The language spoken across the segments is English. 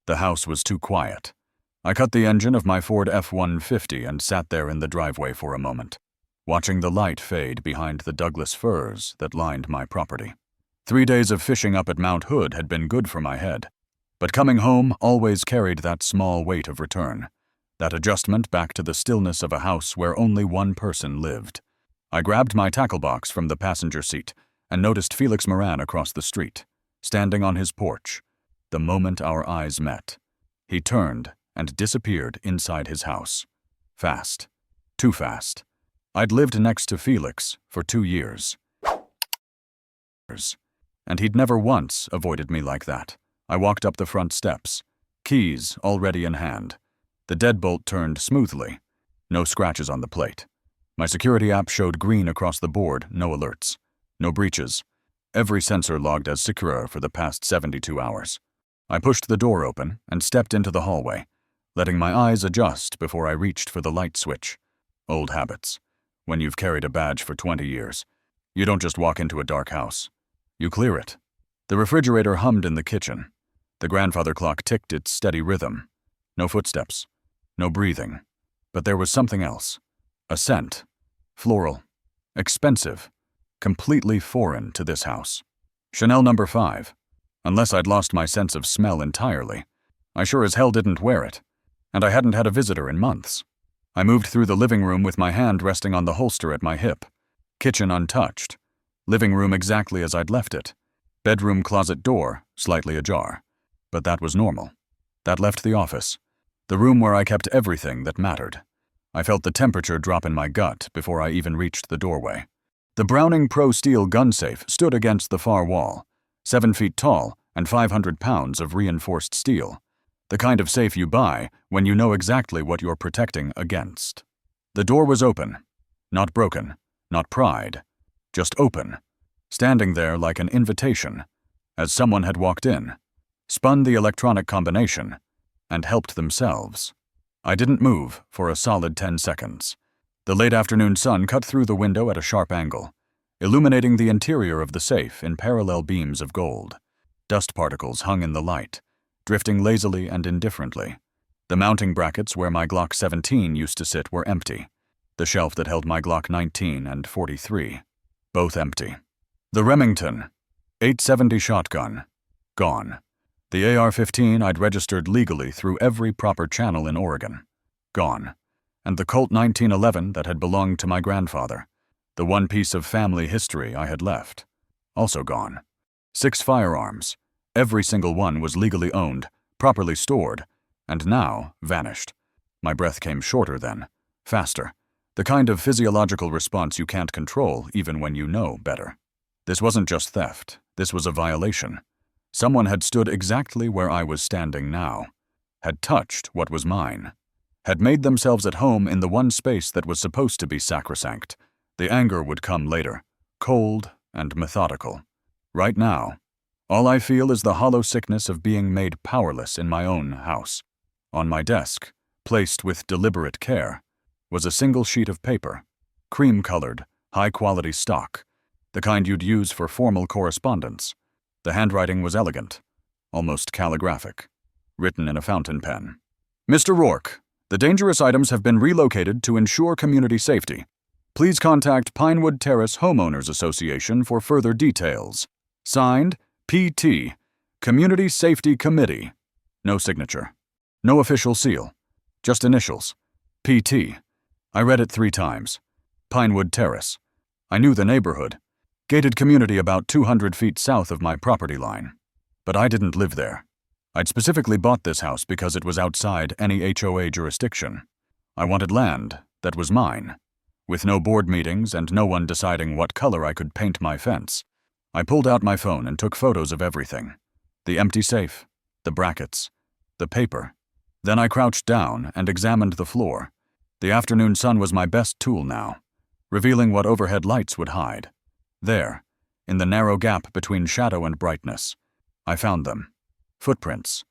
The house was too quiet. I cut the engine of my Ford F-150 and sat there in the driveway for a moment, watching the light fade behind the Douglas firs that lined my property. 3 days of fishing up at Mount Hood had been good for my head, but coming home always carried that small weight of return, that adjustment back to the stillness of a house where only one person lived. I grabbed my tackle box from the passenger seat and noticed Felix Moran across the street, standing on his porch. The moment our eyes met, he turned and disappeared inside his house. Fast. Too fast. I'd lived next to Felix for 2 years. And he'd never once avoided me like that. I walked up the front steps, keys already in hand. The deadbolt turned smoothly. No scratches on the plate. My security app showed green across the board, no alerts. No breaches. Every sensor logged as secure for the past 72 hours. I pushed the door open and stepped into the hallway, letting my eyes adjust before I reached for the light switch. Old habits. When you've carried a badge for 20 years, you don't just walk into a dark house. You clear it. The refrigerator hummed in the kitchen. The grandfather clock ticked its steady rhythm. No footsteps. No breathing. But there was something else. A scent. Floral. Expensive. Completely foreign to this house. Chanel No. 5. Unless I'd lost my sense of smell entirely. I sure as hell didn't wear it. And I hadn't had a visitor in months. I moved through the living room with my hand resting on the holster at my hip. Kitchen untouched. Living room exactly as I'd left it. Bedroom closet door slightly ajar. But that was normal. That left the office. The room where I kept everything that mattered. I felt the temperature drop in my gut before I even reached the doorway. The Browning Pro Steel gun safe stood against the far wall, 7 feet tall and 500 pounds of reinforced steel. The kind of safe you buy when you know exactly what you're protecting against. The door was open. Not broken. Not pried. Just open. Standing there like an invitation, as someone had walked in, spun the electronic combination, and helped themselves. I didn't move for a solid 10 seconds. The late afternoon sun cut through the window at a sharp angle, illuminating the interior of the safe in parallel beams of gold. Dust particles hung in the light, drifting lazily and indifferently. The mounting brackets where my Glock 17 used to sit were empty. The shelf that held my Glock 19 and 43, both empty. The Remington 870 shotgun, gone. The AR-15 I'd registered legally through every proper channel in Oregon, gone. And the Colt 1911 that had belonged to my grandfather, the one piece of family history I had left, also gone. 6 firearms, every single one was legally owned, properly stored, and now vanished. My breath came shorter then, faster, the kind of physiological response you can't control even when you know better. This wasn't just theft, this was a violation. Someone had stood exactly where I was standing now, had touched what was mine, had made themselves at home in the one space that was supposed to be sacrosanct. The anger would come later, cold and methodical. Right now, all I feel is the hollow sickness of being made powerless in my own house. On my desk, placed with deliberate care, was a single sheet of paper, cream-colored, high-quality stock, the kind you'd use for formal correspondence. The handwriting was elegant, almost calligraphic, written in a fountain pen. Mr. Rourke, the dangerous items have been relocated to ensure community safety. Please contact Pinewood Terrace Homeowners Association for further details. Signed, PT, Community Safety Committee. No signature. No official seal. Just initials. PT. I read it 3 times. Pinewood Terrace. I knew the neighborhood. Gated community about 200 feet south of my property line. But I didn't live there. I'd specifically bought this house because it was outside any HOA jurisdiction. I wanted land that was mine, with no board meetings and no one deciding what color I could paint my fence. I pulled out my phone and took photos of everything. The empty safe, the brackets, the paper. Then I crouched down and examined the floor. The afternoon sun was my best tool now, revealing what overhead lights would hide. There, in the narrow gap between shadow and brightness, I found them. Footprints.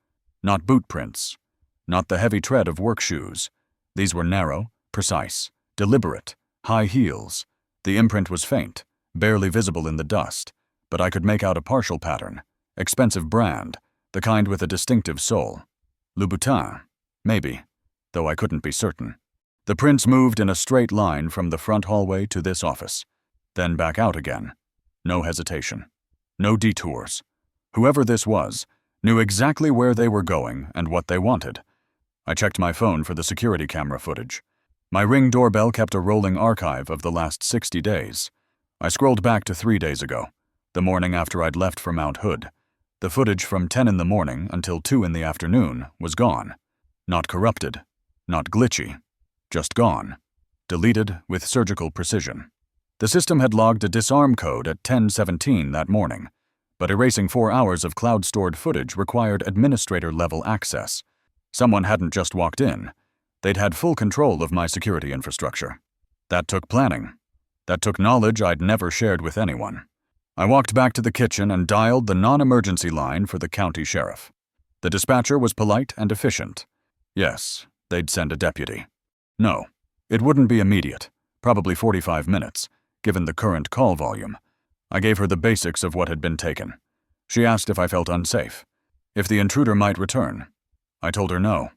Not boot prints. Not the heavy tread of work shoes. These were narrow, precise, deliberate, high heels. The imprint was faint, barely visible in the dust, but I could make out a partial pattern, expensive brand, the kind with a distinctive sole. Louboutin. Maybe, though I couldn't be certain. The prints moved in a straight line from the front hallway to this office, then back out again. No hesitation. No detours. Whoever this was knew exactly where they were going and what they wanted. I checked my phone for the security camera footage. My Ring doorbell kept a rolling archive of the last 60 days. I scrolled back to 3 days ago, the morning after I'd left for Mount Hood. The footage from 10 in the morning until 2 in the afternoon was gone. Not corrupted, not glitchy, just gone. Deleted with surgical precision. The system had logged a disarm code at 10:17 that morning, but erasing 4 hours of cloud-stored footage required administrator-level access. Someone hadn't just walked in. They'd had full control of my security infrastructure. That took planning. That took knowledge I'd never shared with anyone. I walked back to the kitchen and dialed the non-emergency line for the county sheriff. The dispatcher was polite and efficient. Yes, they'd send a deputy. No, it wouldn't be immediate, probably 45 minutes, given the current call volume. I gave her the basics of what had been taken. She asked if I felt unsafe, if the intruder might return. I told her no.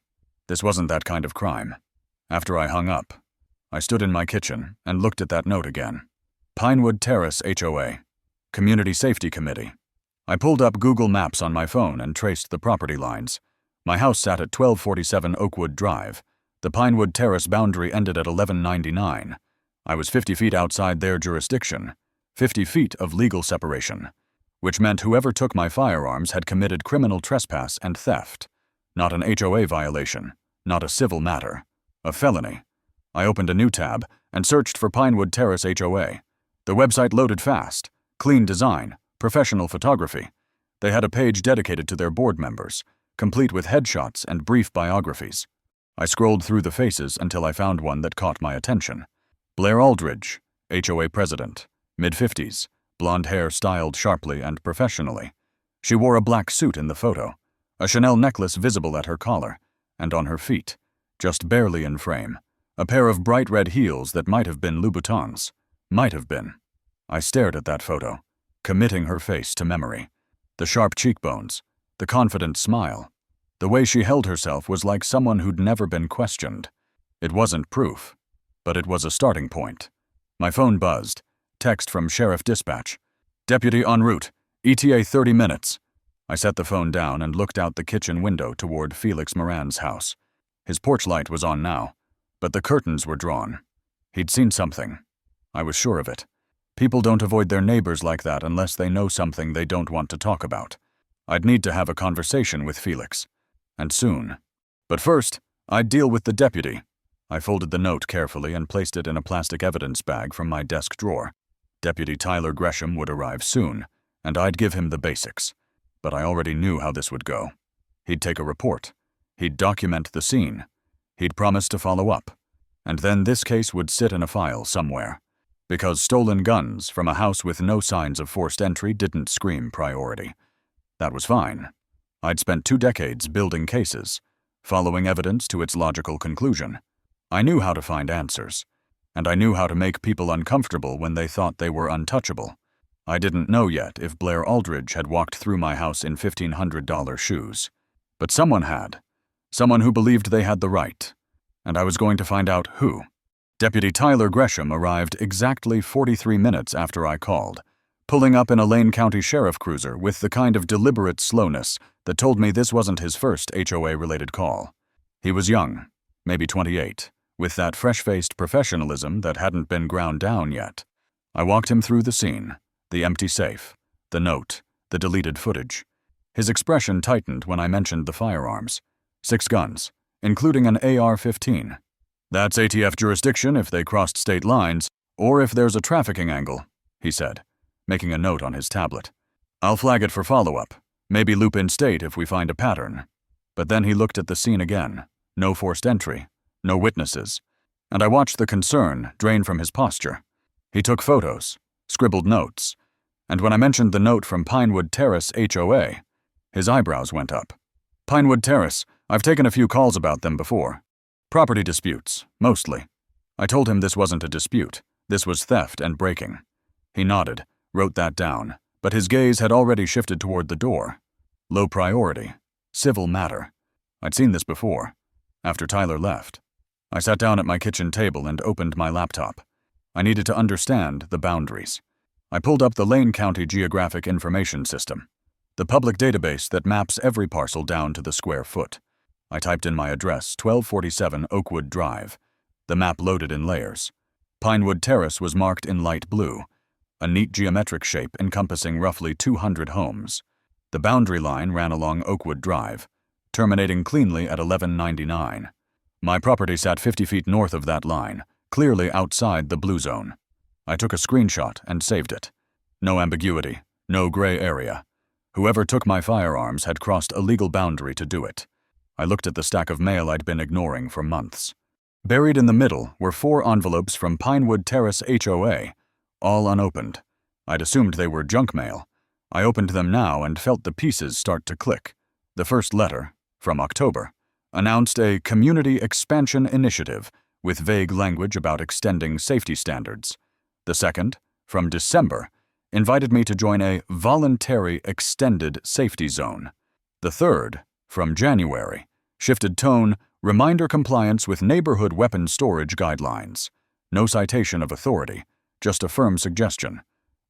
This wasn't that kind of crime. After I hung up, I stood in my kitchen and looked at that note again. Pinewood Terrace HOA, Community Safety Committee. I pulled up Google Maps on my phone and traced the property lines. My house sat at 1247 Oakwood Drive. The Pinewood Terrace boundary ended at 1199. I was 50 feet outside their jurisdiction, 50 feet of legal separation, which meant whoever took my firearms had committed criminal trespass and theft. Not an HOA violation, not a civil matter, a felony. I opened a new tab and searched for Pinewood Terrace HOA. The website loaded fast, clean design, professional photography. They had a page dedicated to their board members, complete with headshots and brief biographies. I scrolled through the faces until I found one that caught my attention. Blair Aldridge, HOA president, mid-50s, blonde hair styled sharply and professionally. She wore a black suit in the photo, a Chanel necklace visible at her collar, and on her feet, just barely in frame, a pair of bright red heels that might have been Louboutins. Might have been. I stared at that photo, committing her face to memory. The sharp cheekbones, the confident smile. The way she held herself was like someone who'd never been questioned. It wasn't proof, but it was a starting point. My phone buzzed. Text from Sheriff Dispatch. Deputy en route. ETA 30 minutes. I set the phone down and looked out the kitchen window toward Felix Moran's house. His porch light was on now, but the curtains were drawn. He'd seen something. I was sure of it. People don't avoid their neighbors like that unless they know something they don't want to talk about. I'd need to have a conversation with Felix. And soon. But first, I'd deal with the deputy. I folded the note carefully and placed it in a plastic evidence bag from my desk drawer. Deputy Tyler Gresham would arrive soon, and I'd give him the basics. But I already knew how this would go. He'd take a report. He'd document the scene. He'd promise to follow up. And then this case would sit in a file somewhere. Because stolen guns from a house with no signs of forced entry didn't scream priority. That was fine. I'd spent 2 decades building cases, following evidence to its logical conclusion. I knew how to find answers, and I knew how to make people uncomfortable when they thought they were untouchable. I didn't know yet if Blair Aldridge had walked through my house in $1,500 shoes. But someone had. Someone who believed they had the right. And I was going to find out who. Deputy Tyler Gresham arrived exactly 43 minutes after I called, pulling up in a Lane County Sheriff cruiser with the kind of deliberate slowness that told me this wasn't his first HOA-related call. He was young, maybe 28, with that fresh-faced professionalism that hadn't been ground down yet. I walked him through the scene, the empty safe, the note, the deleted footage. His expression tightened when I mentioned the firearms. 6 guns, including an AR-15. That's ATF jurisdiction if they crossed state lines, or if there's a trafficking angle, he said, making a note on his tablet. I'll flag it for follow-up, maybe loop in state if we find a pattern. But then he looked at the scene again. No forced entry, no witnesses. And I watched the concern drain from his posture. He took photos, scribbled notes, and when I mentioned the note from Pinewood Terrace HOA, his eyebrows went up. Pinewood Terrace, I've taken a few calls about them before. Property disputes, mostly. I told him this wasn't a dispute. This was theft and breaking. He nodded, wrote that down, but his gaze had already shifted toward the door. Low priority. Civil matter. I'd seen this before, after Tyler left. I sat down at my kitchen table and opened my laptop. I needed to understand the boundaries. I pulled up the Lane County Geographic Information System, the public database that maps every parcel down to the square foot. I typed in my address, 1247 Oakwood Drive. The map loaded in layers. Pinewood Terrace was marked in light blue, a neat geometric shape encompassing roughly 200 homes. The boundary line ran along Oakwood Drive, terminating cleanly at 1199. My property sat 50 feet north of that line, clearly outside the blue zone. I took a screenshot and saved it. No ambiguity, no gray area. Whoever took my firearms had crossed a legal boundary to do it. I looked at the stack of mail I'd been ignoring for months. Buried in the middle were 4 envelopes from Pinewood Terrace HOA, all unopened. I'd assumed they were junk mail. I opened them now and felt the pieces start to click. The first letter, from October, announced a community expansion initiative with vague language about extending safety standards. The second, from December, invited me to join a voluntary extended safety zone. The third, from January, shifted tone, reminder compliance with neighborhood weapon storage guidelines. No citation of authority, just a firm suggestion.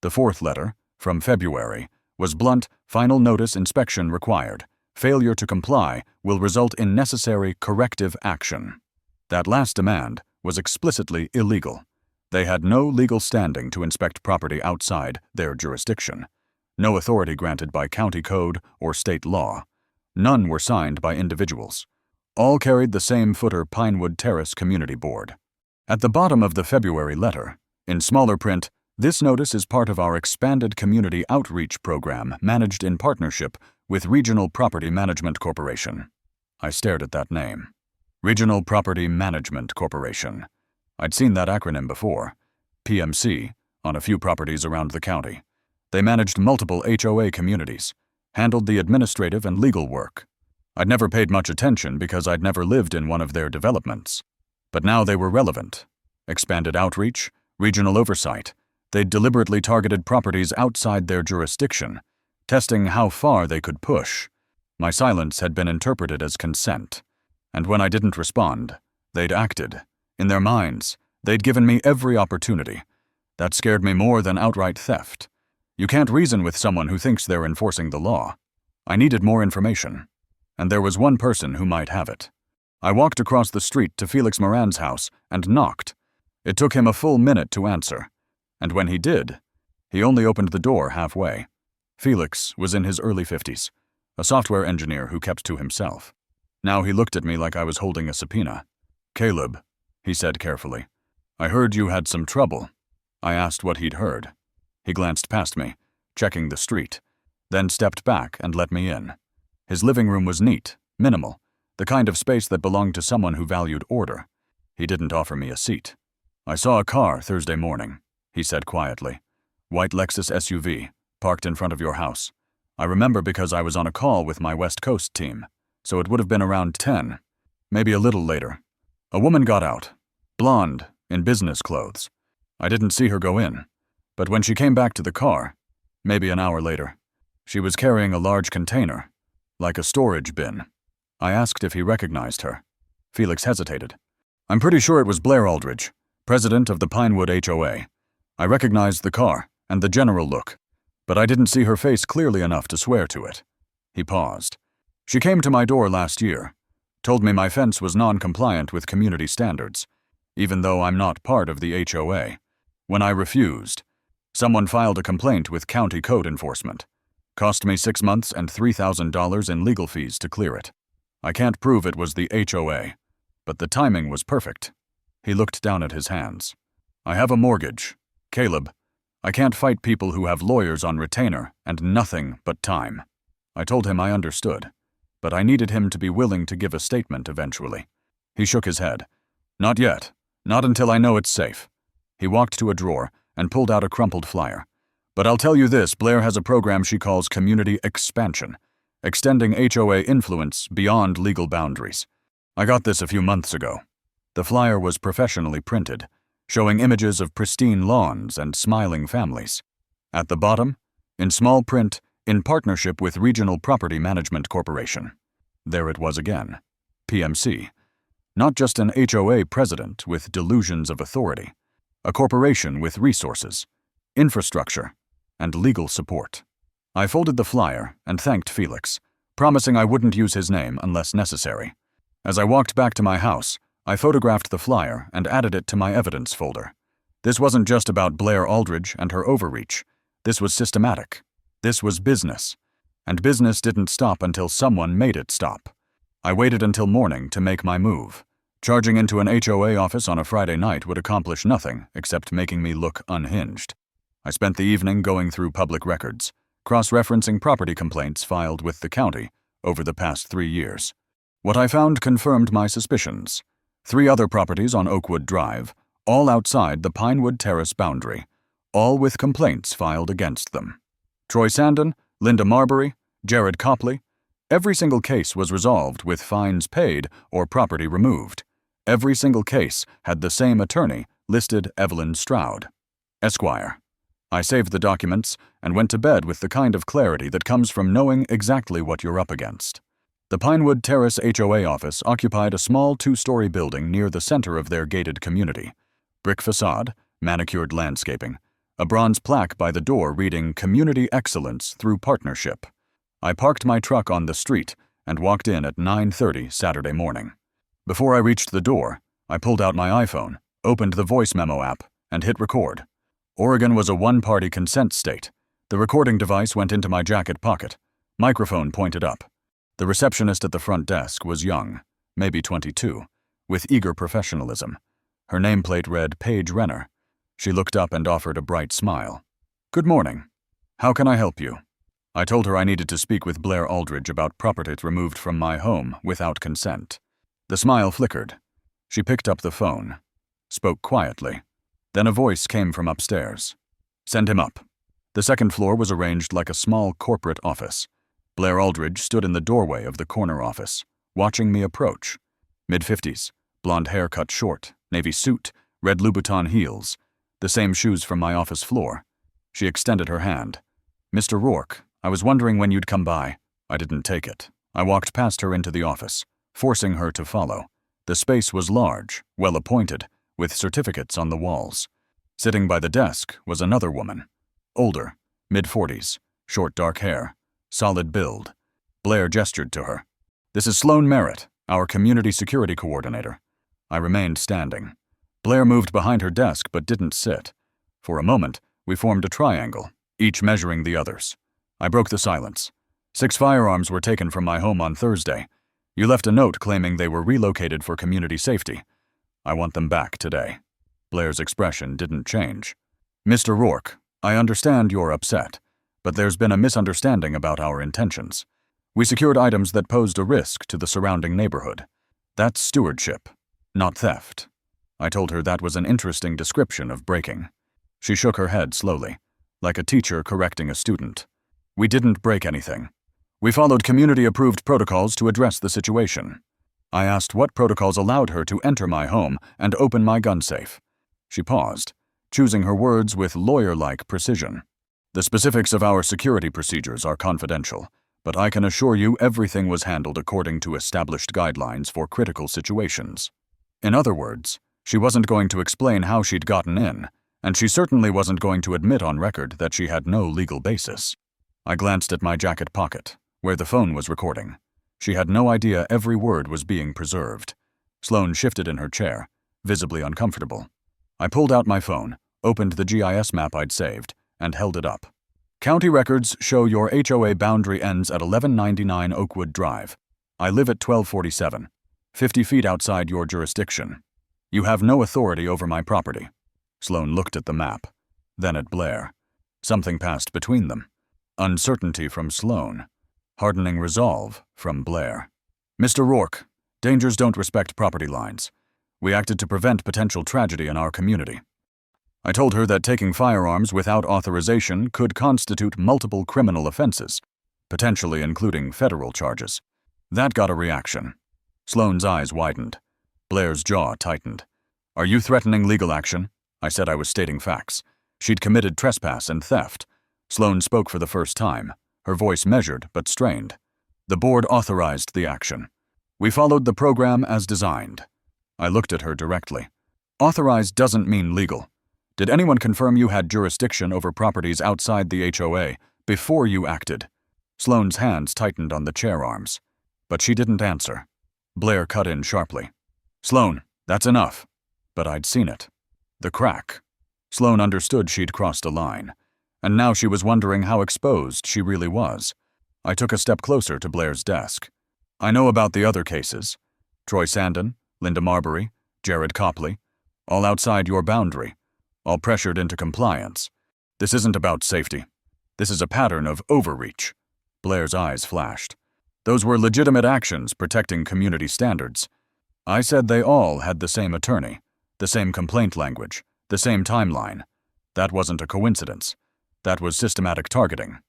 The fourth letter, from February, was blunt, final notice inspection required. Failure to comply will result in necessary corrective action. That last demand was explicitly illegal. They had no legal standing to inspect property outside their jurisdiction. No authority granted by county code or state law. None were signed by individuals. All carried the same footer Pinewood Terrace Community Board. At the bottom of the February letter, in smaller print, this notice is part of our expanded community outreach program managed in partnership with Regional Property Management Corporation. I stared at that name. Regional Property Management Corporation. I'd seen that acronym before. PMC, on a few properties around the county. They managed multiple HOA communities, handled the administrative and legal work. I'd never paid much attention because I'd never lived in one of their developments. But now they were relevant. Expanded outreach, regional oversight. They'd deliberately targeted properties outside their jurisdiction, testing how far they could push. My silence had been interpreted as consent. And when I didn't respond, they'd acted. In their minds, they'd given me every opportunity. That scared me more than outright theft. You can't reason with someone who thinks they're enforcing the law. I needed more information. And there was one person who might have it. I walked across the street to Felix Moran's house and knocked. It took him a full minute to answer. And when he did, he only opened the door halfway. Felix was in his early 50s, a software engineer who kept to himself. Now he looked at me like I was holding a subpoena. "Caleb," he said carefully, "I heard you had some trouble." I asked what he'd heard. He glanced past me, checking the street, then stepped back and let me in. His living room was neat, minimal, the kind of space that belonged to someone who valued order. He didn't offer me a seat. "I saw a car Thursday morning," he said quietly. "White Lexus SUV, parked in front of your house. I remember because I was on a call with my West Coast team, so it would have been around 10, maybe a little later. A woman got out, blonde, in business clothes. I didn't see her go in, but when she came back to the car, maybe an hour later, she was carrying a large container, like a storage bin." I asked if he recognized her. Felix hesitated. "I'm pretty sure it was Blair Aldridge, president of the Pinewood HOA. I recognized the car and the general look, but I didn't see her face clearly enough to swear to it." He paused. "She came to my door last year, told me my fence was non-compliant with community standards, even though I'm not part of the HOA. When I refused, someone filed a complaint with county code enforcement. Cost me 6 months and $3,000 in legal fees to clear it. I can't prove it was the HOA, but the timing was perfect." He looked down at his hands. "I have a mortgage. Caleb, I can't fight people who have lawyers on retainer and nothing but time." I told him I understood, but I needed him to be willing to give a statement eventually. He shook his head. "Not yet. Not until I know it's safe." He walked to a drawer and pulled out a crumpled flyer. "But I'll tell you this, Blair has a program she calls Community Expansion, extending HOA influence beyond legal boundaries. I got this a few months ago." The flyer was professionally printed, showing images of pristine lawns and smiling families. At the bottom, in small print, in partnership with Regional Property Management Corporation. There it was again. PMC. Not just an HOA president with delusions of authority. A corporation with resources, infrastructure, and legal support. I folded the flyer and thanked Felix, promising I wouldn't use his name unless necessary. As I walked back to my house, I photographed the flyer and added it to my evidence folder. This wasn't just about Blair Aldridge and her overreach. This was systematic. This was business. And business didn't stop until someone made it stop. I waited until morning to make my move. Charging into an HOA office on a Friday night would accomplish nothing except making me look unhinged. I spent the evening going through public records, cross-referencing property complaints filed with the county over the past 3 years. What I found confirmed my suspicions. 3 other properties on Oakwood Drive, all outside the Pinewood Terrace boundary, all with complaints filed against them. Troy Sandon, Linda Marbury, Jared Copley. Every single case was resolved with fines paid or property removed. Every single case had the same attorney, listed Evelyn Stroud, Esquire. I saved the documents and went to bed with the kind of clarity that comes from knowing exactly what you're up against. The Pinewood Terrace HOA office occupied a small 2-story building near the center of their gated community. Brick facade, manicured landscaping, a bronze plaque by the door reading Community Excellence Through Partnership. I parked my truck on the street and walked in at 9:30 Saturday morning. Before I reached the door, I pulled out my iPhone, opened the voice memo app, and hit record. Oregon was a one-party consent state. The recording device went into my jacket pocket. Microphone pointed up. The receptionist at the front desk was young, maybe 22, with eager professionalism. Her nameplate read Paige Renner. She looked up and offered a bright smile. "Good morning. How can I help you?" I told her I needed to speak with Blair Aldridge about properties removed from my home without consent. The smile flickered. She picked up the phone, spoke quietly. Then a voice came from upstairs. "Send him up." The second floor was arranged like a small corporate office. Blair Aldridge stood in the doorway of the corner office, watching me approach. Mid-50s, blonde hair cut short, navy suit, red Louboutin heels, the same shoes from my office floor. She extended her hand. "Mr. Rourke, I was wondering when you'd come by." I didn't take it. I walked past her into the office, forcing her to follow. The space was large, well-appointed, with certificates on the walls. Sitting by the desk was another woman. Older, mid-40s, short dark hair, solid build. Blair gestured to her. "This is Sloan Merritt, our community security coordinator." I remained standing. Blair moved behind her desk but didn't sit. For a moment, we formed a triangle, each measuring the others. I broke the silence. 6 firearms were taken from my home on Thursday. You left a note claiming they were relocated for community safety. I want them back today. Blair's expression didn't change. "Mr. Rourke, I understand you're upset, but there's been a misunderstanding about our intentions. We secured items that posed a risk to the surrounding neighborhood. That's stewardship, not theft." I told her that was an interesting description of breaking. She shook her head slowly, like a teacher correcting a student. "We didn't break anything. We followed community-approved protocols to address the situation." I asked what protocols allowed her to enter my home and open my gun safe. She paused, choosing her words with lawyer-like precision. "The specifics of our security procedures are confidential, but I can assure you everything was handled according to established guidelines for critical situations." In other words, she wasn't going to explain how she'd gotten in, and she certainly wasn't going to admit on record that she had no legal basis. I glanced at my jacket pocket, where the phone was recording. She had no idea every word was being preserved. Sloan shifted in her chair, visibly uncomfortable. I pulled out my phone, opened the GIS map I'd saved, and held it up. "County records show your HOA boundary ends at 1199 Oakwood Drive. I live at 1247, 50 feet outside your jurisdiction. You have no authority over my property." Sloan looked at the map, then at Blair. Something passed between them. Uncertainty from Sloan. Hardening resolve from Blair. "Mr. Rourke, dangers don't respect property lines. We acted to prevent potential tragedy in our community." I told her that taking firearms without authorization could constitute multiple criminal offenses, potentially including federal charges. That got a reaction. Sloan's eyes widened. Blair's jaw tightened. "Are you threatening legal action?" I said I was stating facts. She'd committed trespass and theft. Sloan spoke for the first time, her voice measured but strained. The board authorized the action. We followed the program as designed. I looked at her directly. Authorized doesn't mean legal. Did anyone confirm you had jurisdiction over properties outside the HOA before you acted? Sloane's hands tightened on the chair arms. But she didn't answer. Blair cut in sharply. Sloane, that's enough. But I'd seen it. The crack. Sloane understood she'd crossed a line. And now she was wondering how exposed she really was. I took a step closer to Blair's desk. I know about the other cases. Troy Sandon, Linda Marbury, Jared Copley. All outside your boundary. All pressured into compliance. This isn't about safety. This is a pattern of overreach. Blair's eyes flashed. Those were legitimate actions protecting community standards. I said they all had the same attorney, the same complaint language, the same timeline. That wasn't a coincidence. That was systematic targeting.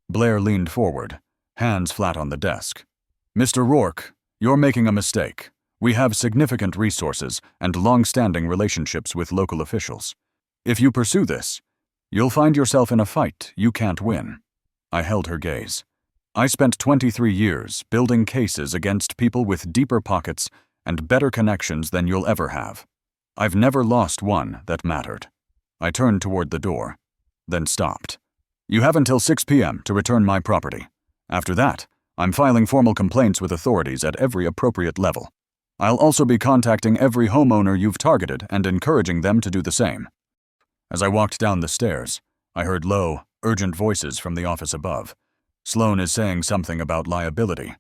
Blair leaned forward, hands flat on the desk. Mr. Rourke, you're making a mistake. We have significant resources and long-standing relationships with local officials. If you pursue this, you'll find yourself in a fight you can't win. I held her gaze. I spent 23 years building cases against people with deeper pockets and better connections than you'll ever have. I've never lost one that mattered. I turned toward the door, then stopped. You have until 6 p.m. to return my property. After that, I'm filing formal complaints with authorities at every appropriate level. I'll also be contacting every homeowner you've targeted and encouraging them to do the same. As I walked down the stairs, I heard low, urgent voices from the office above. Sloane is saying something about liability.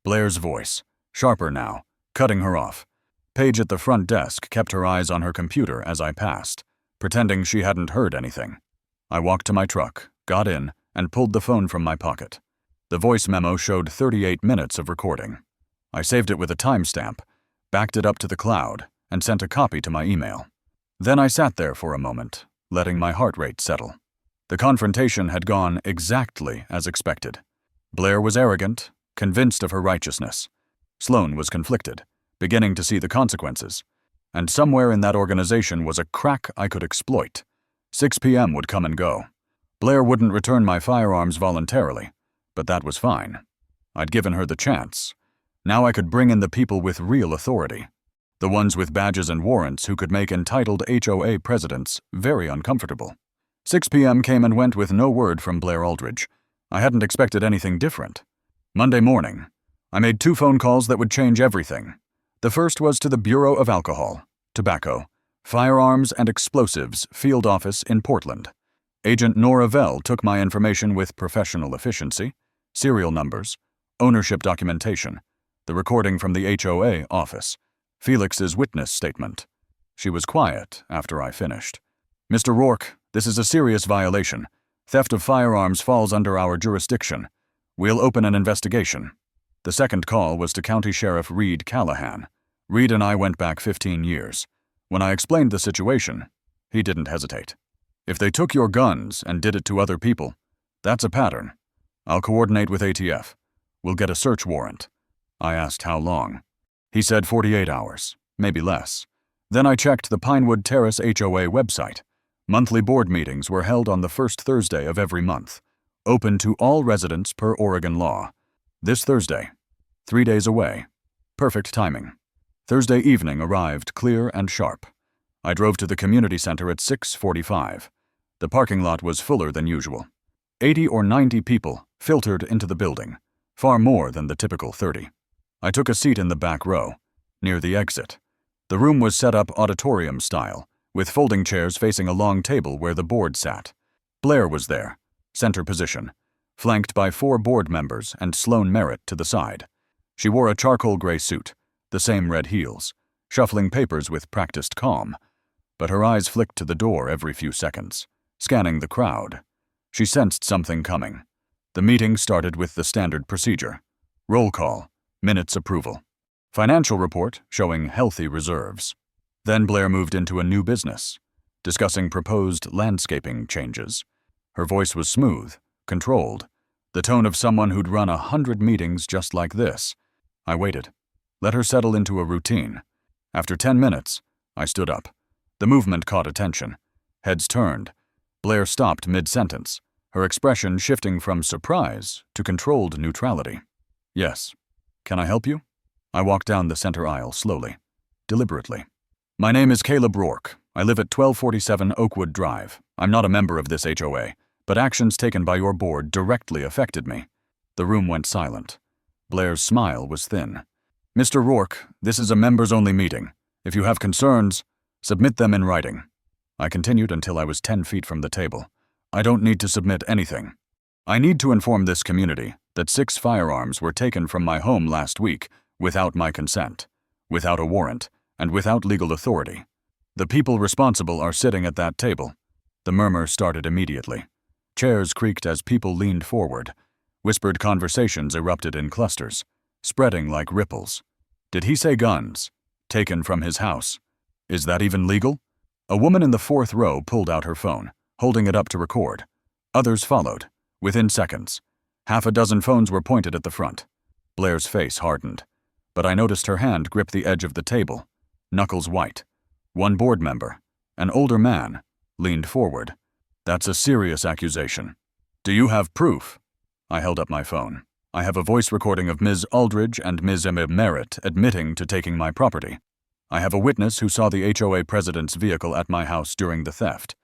Blair's voice, sharper now, cutting her off. Paige at the front desk kept her eyes on her computer as I passed, pretending she hadn't heard anything. I walked to my truck, got in, and pulled the phone from my pocket. The voice memo showed 38 minutes of recording. I saved it with a timestamp, backed it up to the cloud, and sent a copy to my email. Then I sat there for a moment, letting my heart rate settle. The confrontation had gone exactly as expected. Blair was arrogant, convinced of her righteousness. Sloane was conflicted, beginning to see the consequences. And somewhere in that organization was a crack I could exploit. 6 p.m. would come and go. Blair wouldn't return my firearms voluntarily, but that was fine. I'd given her the chance. Now I could bring in the people with real authority. The ones with badges and warrants who could make entitled HOA presidents very uncomfortable. 6 p.m. came and went with no word from Blair Aldridge. I hadn't expected anything different. Monday morning, I made 2 phone calls that would change everything. The first was to the Bureau of Alcohol, Tobacco, Firearms and Explosives Field Office in Portland. Agent Nora Vell took my information with professional efficiency, serial numbers, ownership documentation, the recording from the HOA office, Felix's witness statement. She was quiet after I finished. Mr. Rourke, this is a serious violation. Theft of firearms falls under our jurisdiction. We'll open an investigation. The second call was to County Sheriff Reed Callahan. Reed and I went back 15 years. When I explained the situation, he didn't hesitate. If they took your guns and did it to other people, that's a pattern. I'll coordinate with ATF. We'll get a search warrant. I asked how long. He said 48 hours, maybe less. Then I checked the Pinewood Terrace HOA website. Monthly board meetings were held on the first Thursday of every month, open to all residents per Oregon law. This Thursday, 3 days away. Perfect timing. Thursday evening arrived clear and sharp. I drove to the community center at 6:45. The parking lot was fuller than usual. 80 or 90 people filtered into the building, far more than the typical 30. I took a seat in the back row, near the exit. The room was set up auditorium style, with folding chairs facing a long table where the board sat. Blair was there, center position, flanked by 4 board members and Sloane Merritt to the side. She wore a charcoal gray suit, the same red heels, shuffling papers with practiced calm, but her eyes flicked to the door every few seconds, scanning the crowd. She sensed something coming. The meeting started with the standard procedure. Roll call, minutes approval. Financial report showing healthy reserves. Then Blair moved into a new business, discussing proposed landscaping changes. Her voice was smooth, controlled, the tone of someone who'd run 100 meetings just like this. I waited. Let her settle into a routine. After 10 minutes, I stood up. The movement caught attention. Heads turned. Blair stopped mid-sentence, her expression shifting from surprise to controlled neutrality. Yes. Can I help you? I walked down the center aisle slowly, deliberately. My name is Caleb Rourke. I live at 1247 Oakwood Drive. I'm not a member of this HOA, but actions taken by your board directly affected me. The room went silent. Blair's smile was thin. Mr. Rourke, this is a members-only meeting. If you have concerns, submit them in writing. I continued until I was 10 feet from the table. I don't need to submit anything. I need to inform this community that 6 firearms were taken from my home last week without my consent, without a warrant, and without legal authority. The people responsible are sitting at that table. The murmur started immediately. Chairs creaked as people leaned forward. Whispered conversations erupted in clusters, spreading like ripples. Did he say guns? Taken from his house. Is that even legal? A woman in the 4th row pulled out her phone, holding it up to record. Others followed. Within seconds, half a dozen phones were pointed at the front. Blair's face hardened, but I noticed her hand grip the edge of the table, knuckles white. One board member, an older man, leaned forward. That's a serious accusation. Do you have proof? I held up my phone. I have a voice recording of Ms. Aldridge and Ms. Merritt admitting to taking my property. I have a witness who saw the HOA president's vehicle at my house during the theft.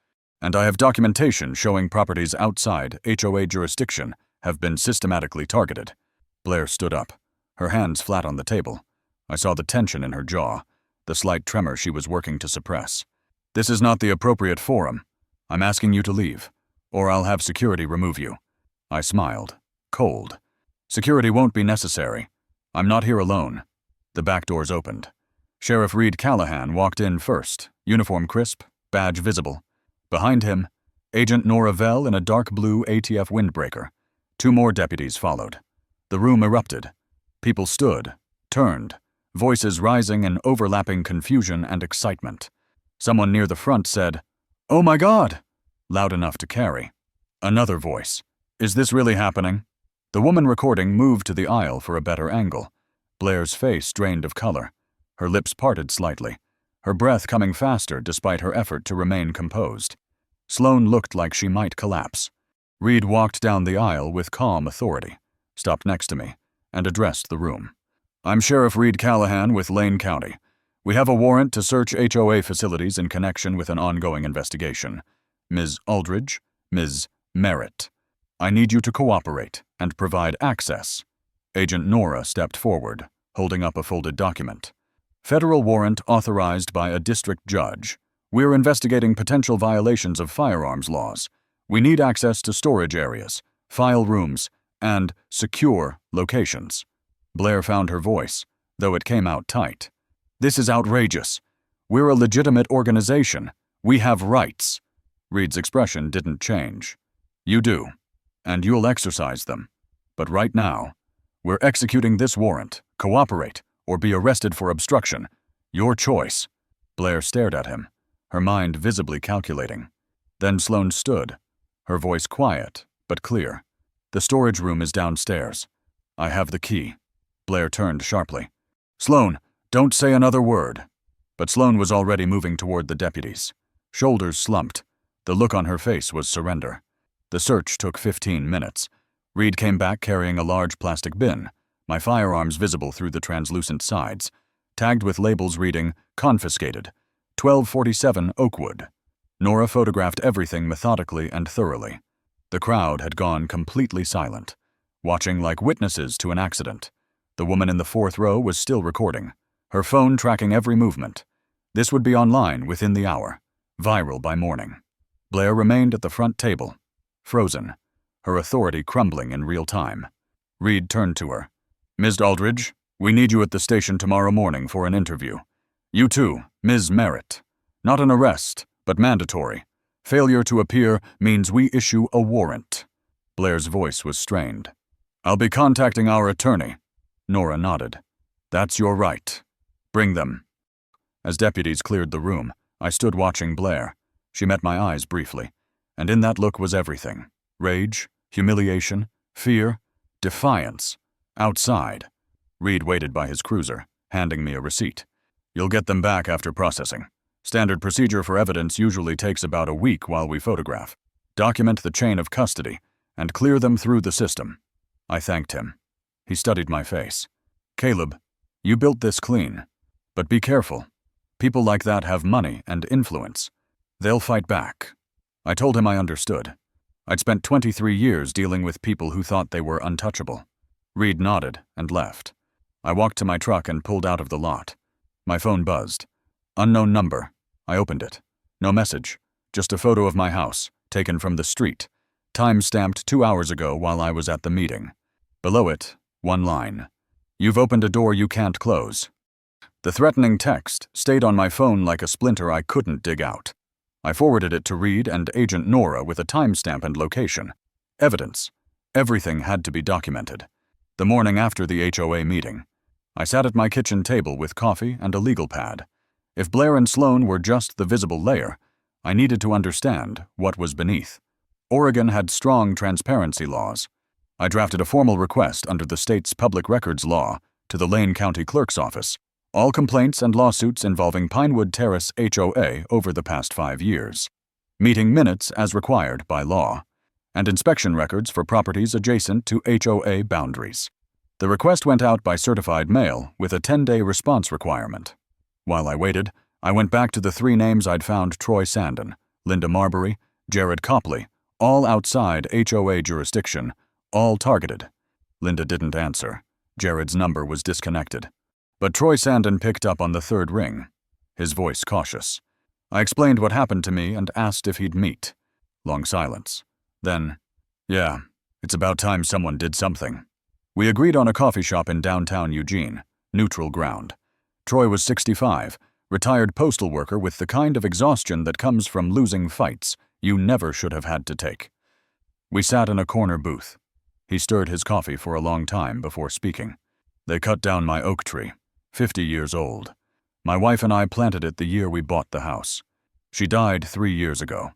And I have documentation showing properties outside HOA jurisdiction have been systematically targeted. Blair stood up, her hands flat on the table. I saw the tension in her jaw, the slight tremor she was working to suppress. This is not the appropriate forum. I'm asking you to leave, or I'll have security remove you. I smiled, cold. Security won't be necessary. I'm not here alone. The back doors opened. Sheriff Reed Callahan walked in first, uniform crisp, badge visible. Behind him, Agent Nora Vell in a dark blue ATF windbreaker. 2 more deputies followed. The room erupted. People stood, turned, voices rising in overlapping confusion and excitement. Someone near the front said, "Oh my God!" loud enough to carry. Another voice, "Is this really happening?" The woman recording moved to the aisle for a better angle. Blair's face drained of color. Her lips parted slightly, her breath coming faster despite her effort to remain composed. Sloane looked like she might collapse. Reed walked down the aisle with calm authority, stopped next to me, and addressed the room. "I'm Sheriff Reed Callahan with Lane County. We have a warrant to search HOA facilities in connection with an ongoing investigation. Ms. Aldridge, Ms. Merritt. I need you to cooperate and provide access." Agent Nora stepped forward, holding up a folded document. "Federal warrant authorized by a district judge. We're investigating potential violations of firearms laws. We need access to storage areas, file rooms, and secure locations." Blair found her voice, though it came out tight. "This is outrageous. We're a legitimate organization. We have rights." Reed's expression didn't change. "You do, and you'll exercise them. But right now, we're executing this warrant. Cooperate, or be arrested for obstruction. Your choice." Blair stared at him, her mind visibly calculating. Then Sloane stood, her voice quiet but clear. "The storage room is downstairs. I have the key." Blair turned sharply. "Sloane, don't say another word." But Sloane was already moving toward the deputies. Shoulders slumped. The look on her face was surrender. The search took 15 minutes. Reed came back carrying a large plastic bin, my firearms visible through the translucent sides, tagged with labels reading, "Confiscated, 1247 Oakwood." Nora photographed everything methodically and thoroughly. The crowd had gone completely silent, watching like witnesses to an accident. The woman in the 4th row was still recording, her phone tracking every movement. This would be online within the hour, viral by morning. Blair remained at the front table, frozen, her authority crumbling in real time. Reed turned to her. "Ms. Aldridge, we need you at the station tomorrow morning for an interview. You too, Ms. Merritt. Not an arrest, but mandatory. Failure to appear means we issue a warrant." Blair's voice was strained. "I'll be contacting our attorney." Nora nodded. "That's your right. Bring them." As deputies cleared the room, I stood watching Blair. She met my eyes briefly, and in that look was everything. Rage, humiliation, fear, defiance. Outside. Reed waited by his cruiser, handing me a receipt. "You'll get them back after processing. Standard procedure for evidence usually takes about a week while we photograph. Document the chain of custody and clear them through the system." I thanked him. He studied my face. "Caleb, you built this clean. But be careful. People like that have money and influence. They'll fight back." I told him I understood. I'd spent 23 years dealing with people who thought they were untouchable. Reed nodded and left. I walked to my truck and pulled out of the lot. My phone buzzed. Unknown number. I opened it. No message. Just a photo of my house, taken from the street. Time-stamped 2 hours ago while I was at the meeting. Below it, one line. "You've opened a door you can't close." The threatening text stayed on my phone like a splinter I couldn't dig out. I forwarded it to Reed and Agent Nora with a timestamp and location. Evidence. Everything had to be documented. The morning after the HOA meeting, I sat at my kitchen table with coffee and a legal pad. If Blair and Sloan were just the visible layer, I needed to understand what was beneath. Oregon had strong transparency laws. I drafted a formal request under the state's public records law to the Lane County Clerk's office, all complaints and lawsuits involving Pinewood Terrace HOA over the past 5 years, meeting minutes as required by law, and inspection records for properties adjacent to HOA boundaries. The request went out by certified mail with a 10-day response requirement. While I waited, I went back to the 3 names I'd found: Troy Sandin, Linda Marbury, Jared Copley, all outside HOA jurisdiction, all targeted. Linda didn't answer. Jared's number was disconnected. But Troy Sandin picked up on the 3rd ring, his voice cautious. I explained what happened to me and asked if he'd meet. Long silence. Then, "Yeah, it's about time someone did something." We agreed on a coffee shop in downtown Eugene, neutral ground. Troy was 65, retired postal worker with the kind of exhaustion that comes from losing fights you never should have had to take. We sat in a corner booth. He stirred his coffee for a long time before speaking. "They cut down my oak tree, 50 years old. My wife and I planted it the year we bought the house. She died 3 years ago,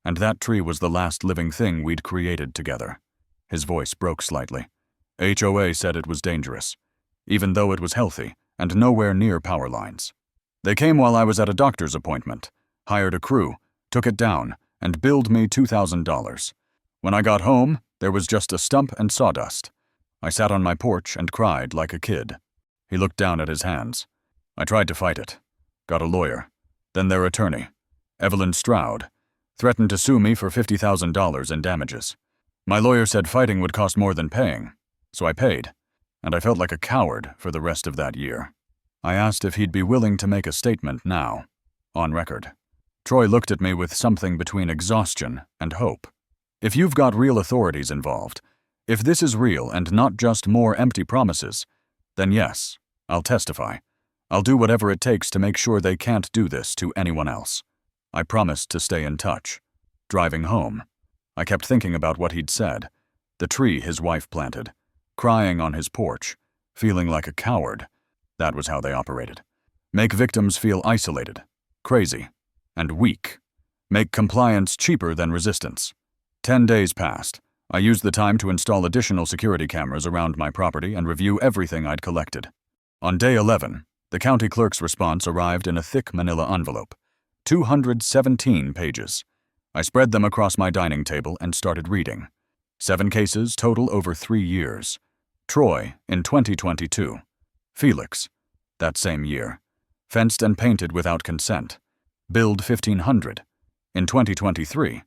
and that tree was the last living thing we'd created together." His voice broke slightly. "HOA said it was dangerous, even though it was healthy and nowhere near power lines. They came while I was at a doctor's appointment, hired a crew, took it down, and billed me $2,000. When I got home, there was just a stump and sawdust. I sat on my porch and cried like a kid." He looked down at his hands. "I tried to fight it. Got a lawyer. Then their attorney, Evelyn Stroud, threatened to sue me for $50,000 in damages. My lawyer said fighting would cost more than paying, so I paid, and I felt like a coward for the rest of that year." I asked if he'd be willing to make a statement now, on record. Troy looked at me with something between exhaustion and hope. "If you've got real authorities involved, if this is real and not just more empty promises, then yes, I'll testify. I'll do whatever it takes to make sure they can't do this to anyone else." I promised to stay in touch. Driving home, I kept thinking about what he'd said, the tree his wife planted, crying on his porch, feeling like a coward. That was how they operated. Make victims feel isolated, crazy, and weak. Make compliance cheaper than resistance. 10 days passed. I used the time to install additional security cameras around my property and review everything I'd collected. On day 11, the county clerk's response arrived in a thick manila envelope, 217 pages. I spread them across my dining table and started reading. 7 cases total over 3 years. Troy in 2022. Felix, that same year. Fenced and painted without consent. Billed $1,500. In 2023.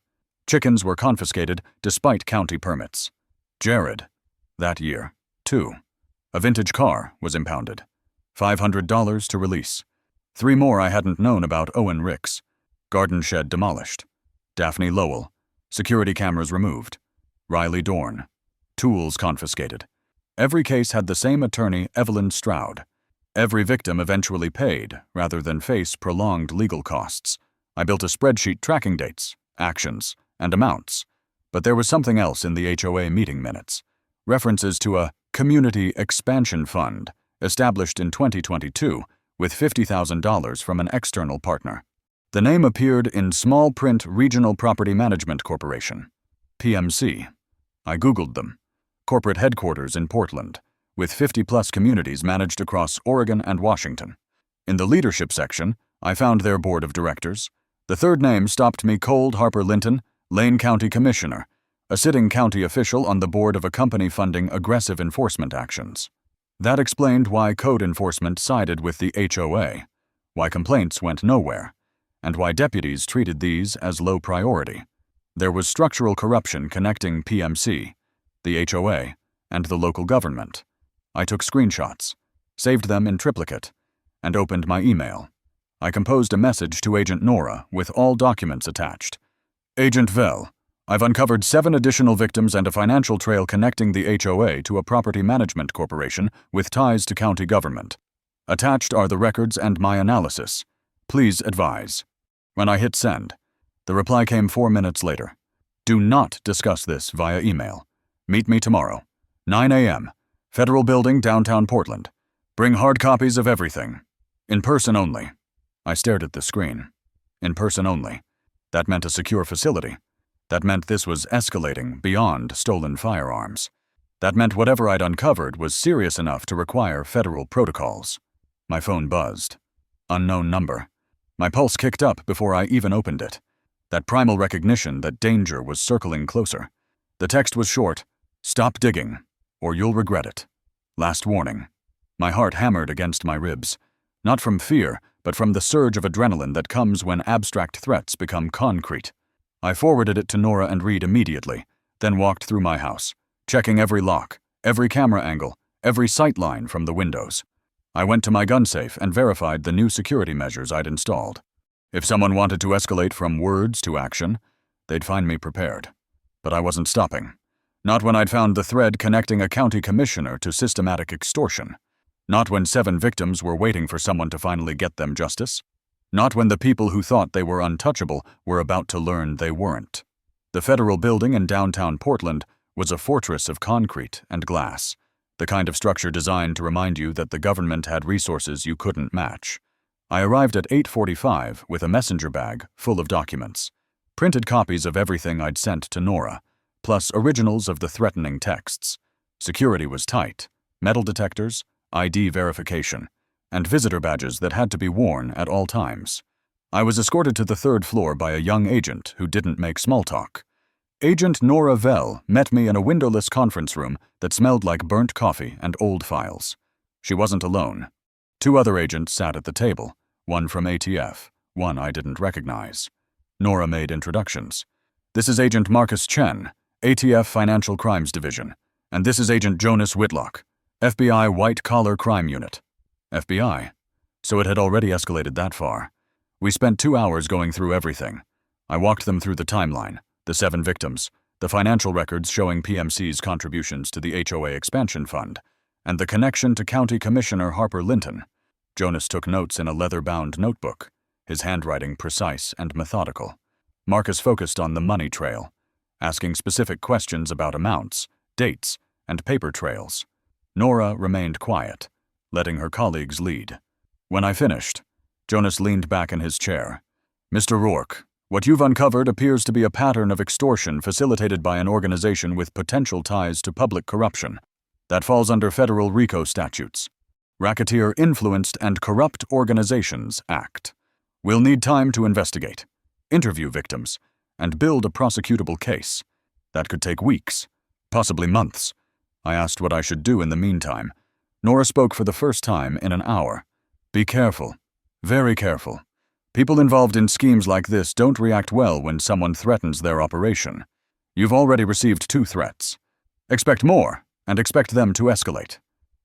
Chickens were confiscated despite county permits. Jared, that year, 2. A vintage car was impounded. $500 to release. 3 more I hadn't known about: Owen Ricks. Garden shed demolished. Daphne Lowell. Security cameras removed. Riley Dorn. Tools confiscated. Every case had the same attorney, Evelyn Stroud. Every victim eventually paid, rather than face prolonged legal costs. I built a spreadsheet tracking dates, actions, and amounts. But there was something else in the HOA meeting minutes. References to a community expansion fund established in 2022 with $50,000 from an external partner. The name appeared in small print Regional Property Management Corporation, PMC. I Googled them. Corporate headquarters in Portland, with 50-plus communities managed across Oregon and Washington. In the leadership section, I found their board of directors. The 3rd name stopped me cold: Harper Linton, Lane County Commissioner, a sitting county official on the board of a company funding aggressive enforcement actions. That explained why code enforcement sided with the HOA, why complaints went nowhere, and why deputies treated these as low priority. There was structural corruption connecting PMC, the HOA, and the local government. I took screenshots, saved them in triplicate, and opened my email. I composed a message to Agent Nora with all documents attached. Agent Vell, I've uncovered 7 additional victims and a financial trail connecting the HOA to a property management corporation with ties to county government. Attached are the records and my analysis. Please advise. When I hit send, the reply came 4 minutes later. Do not discuss this via email. Meet me tomorrow, 9 a.m., Federal Building, downtown Portland. Bring hard copies of everything. In person only. I stared at the screen. In person only. That meant a secure facility. That meant this was escalating beyond stolen firearms. That meant whatever I'd uncovered was serious enough to require federal protocols. My phone buzzed. Unknown number. My pulse kicked up before I even opened it. That primal recognition that danger was circling closer. The text was short. Stop digging, or you'll regret it. Last warning. My heart hammered against my ribs. Not from fear, but from the surge of adrenaline that comes when abstract threats become concrete. I forwarded it to Nora and Reed immediately, then walked through my house, checking every lock, every camera angle, every sight line from the windows. I went to my gun safe and verified the new security measures I'd installed. If someone wanted to escalate from words to action, they'd find me prepared. But I wasn't stopping. Not when I'd found the thread connecting a county commissioner to systematic extortion. Not when 7 victims were waiting for someone to finally get them justice. Not when the people who thought they were untouchable were about to learn they weren't. The Federal Building in downtown Portland was a fortress of concrete and glass, the kind of structure designed to remind you that the government had resources you couldn't match. I arrived at 8:45 with a messenger bag full of documents, printed copies of everything I'd sent to Nora, plus originals of the threatening texts. Security was tight, metal detectors, ID verification, and visitor badges that had to be worn at all times. I was escorted to the 3rd floor by a young agent who didn't make small talk. Agent Nora Vell met me in a windowless conference room that smelled like burnt coffee and old files. She wasn't alone. 2 other agents sat at the table, one from ATF, one I didn't recognize. Nora made introductions. This is Agent Marcus Chen, ATF Financial Crimes Division, and this is Agent Jonas Whitlock, FBI White Collar Crime Unit. FBI. So it had already escalated that far. We spent 2 hours going through everything. I walked them through the timeline, the 7 victims, the financial records showing PMC's contributions to the HOA expansion fund, and the connection to County Commissioner Harper Linton. Jonas took notes in a leather-bound notebook, his handwriting precise and methodical. Marcus focused on the money trail, asking specific questions about amounts, dates, and paper trails. Nora remained quiet, letting her colleagues lead. When I finished, Jonas leaned back in his chair. Mr. Rourke, what you've uncovered appears to be a pattern of extortion facilitated by an organization with potential ties to public corruption. That falls under federal RICO statutes. Racketeer Influenced and Corrupt Organizations Act. We'll need time to investigate, interview victims, and build a prosecutable case. That could take weeks, possibly months. I asked what I should do in the meantime. Nora spoke for the first time in an hour. Be careful. Very careful. People involved in schemes like this don't react well when someone threatens their operation. You've already received 2 threats. Expect more, and expect them to escalate.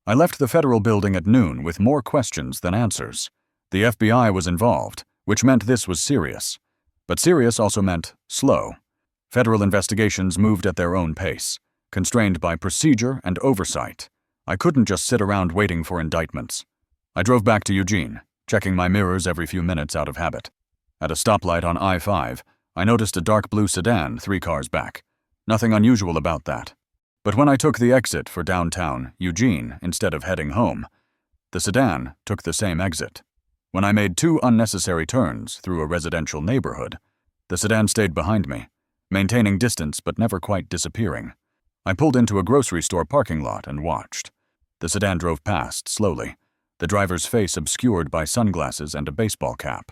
I left the Federal Building at noon with more questions than answers. The FBI was involved, which meant this was serious. But serious also meant slow. Federal investigations moved at their own pace, constrained by procedure and oversight. I couldn't just sit around waiting for indictments. I drove back to Eugene, checking my mirrors every few minutes out of habit. At a stoplight on I-5, I noticed a dark blue sedan 3 cars back. Nothing unusual about that. But when I took the exit for downtown Eugene instead of heading home, the sedan took the same exit. When I made 2 unnecessary turns through a residential neighborhood, the sedan stayed behind me, maintaining distance but never quite disappearing. I pulled into a grocery store parking lot and watched. The sedan drove past slowly, the driver's face obscured by sunglasses and a baseball cap.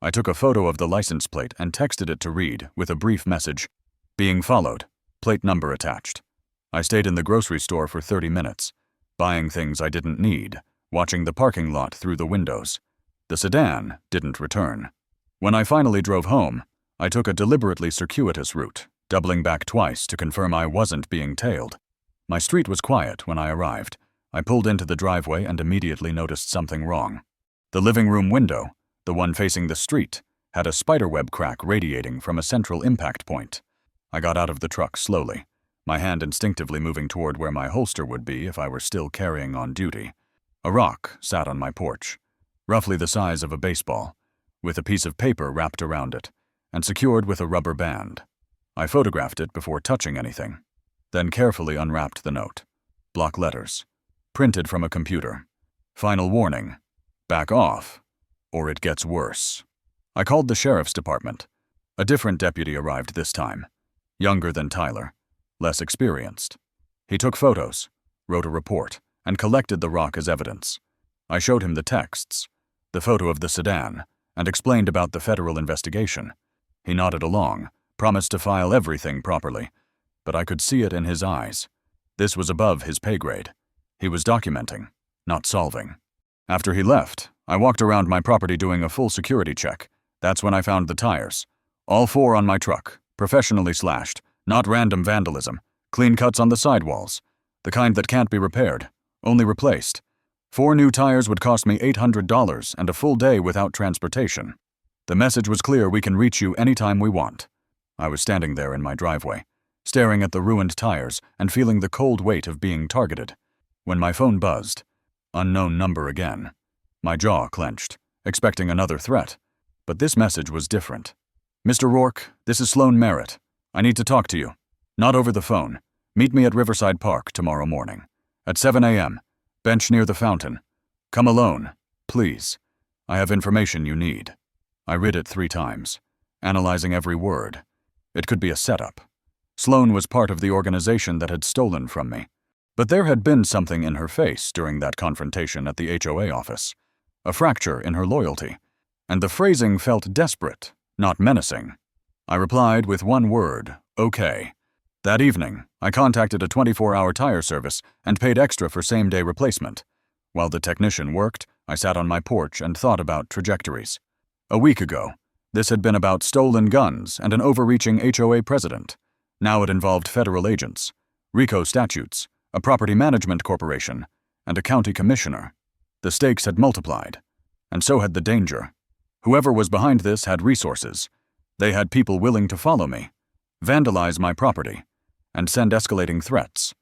I took a photo of the license plate and texted it to Reed with a brief message. Being followed. plate number attached. I stayed in the grocery store for 30 minutes, buying things I didn't need, watching the parking lot through the windows. The sedan didn't return. When I finally drove home, I took a deliberately circuitous route, doubling back twice to confirm I wasn't being tailed. My street was quiet when I arrived. I pulled into the driveway and immediately noticed something wrong. The living room window, the one facing the street, had a spiderweb crack radiating from a central impact point. I got out of the truck slowly, my hand instinctively moving toward where my holster would be if I were still carrying on duty. A rock sat on my porch, roughly the size of a baseball, with a piece of paper wrapped around it and secured with a rubber band. I photographed it before touching anything, then carefully unwrapped the note. Block letters, printed from a computer. Final warning: back off, or it gets worse. I called the sheriff's department. A different deputy arrived this time, younger than Tyler, less experienced. He took photos, wrote a report, and collected the rock as evidence. I showed him the texts, the photo of the sedan, and explained about the federal investigation. He nodded along, promised to file everything properly, but I could see it in his eyes. This was above his pay grade. He was documenting, not solving. After he left, I walked around my property doing a full security check. That's when I found the tires. All 4 on my truck, professionally slashed, not random vandalism, clean cuts on the sidewalls, the kind that can't be repaired, only replaced. 4 new tires would cost me $800 and a full day without transportation. The message was clear: we can reach you anytime we want. I was standing there in my driveway, staring at the ruined tires and feeling the cold weight of being targeted, when my phone buzzed. Unknown number again. My jaw clenched, expecting another threat, but this message was different. Mr. Rourke, this is Sloan Merritt. I need to talk to you. Not over the phone. Meet me at Riverside Park tomorrow morning. At 7 a.m. Bench near the fountain. Come alone, please. I have information you need. I read it 3 times, analyzing every word. It could be a setup. Sloan was part of the organization that had stolen from me. But there had been something in her face during that confrontation at the HOA office. A fracture in her loyalty. And the phrasing felt desperate, not menacing. I replied with one word: okay. That evening, I contacted a 24-hour tire service and paid extra for same-day replacement. While the technician worked, I sat on my porch and thought about trajectories. A week ago, this had been about stolen guns and an overreaching HOA president. Now it involved federal agents, RICO statutes, a property management corporation, and a county commissioner. The stakes had multiplied, and so had the danger. Whoever was behind this had resources. They had people willing to follow me, vandalize my property, and send escalating threats.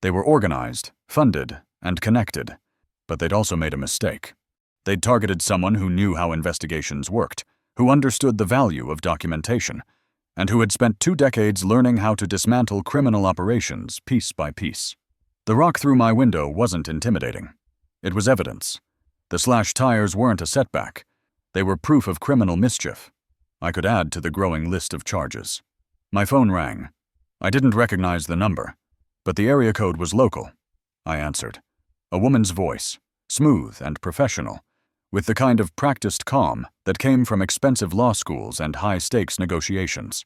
They were organized, funded, and connected, but they'd also made a mistake. They'd targeted someone who knew how investigations worked, who understood the value of documentation, and who had spent 2 decades learning how to dismantle criminal operations piece by piece. The rock through my window wasn't intimidating. It was evidence. The slashed tires weren't a setback. They were proof of criminal mischief. I could add to the growing list of charges. My phone rang. I didn't recognize the number, but the area code was local. I answered. A woman's voice, smooth and professional, with the kind of practiced calm that came from expensive law schools and high-stakes negotiations.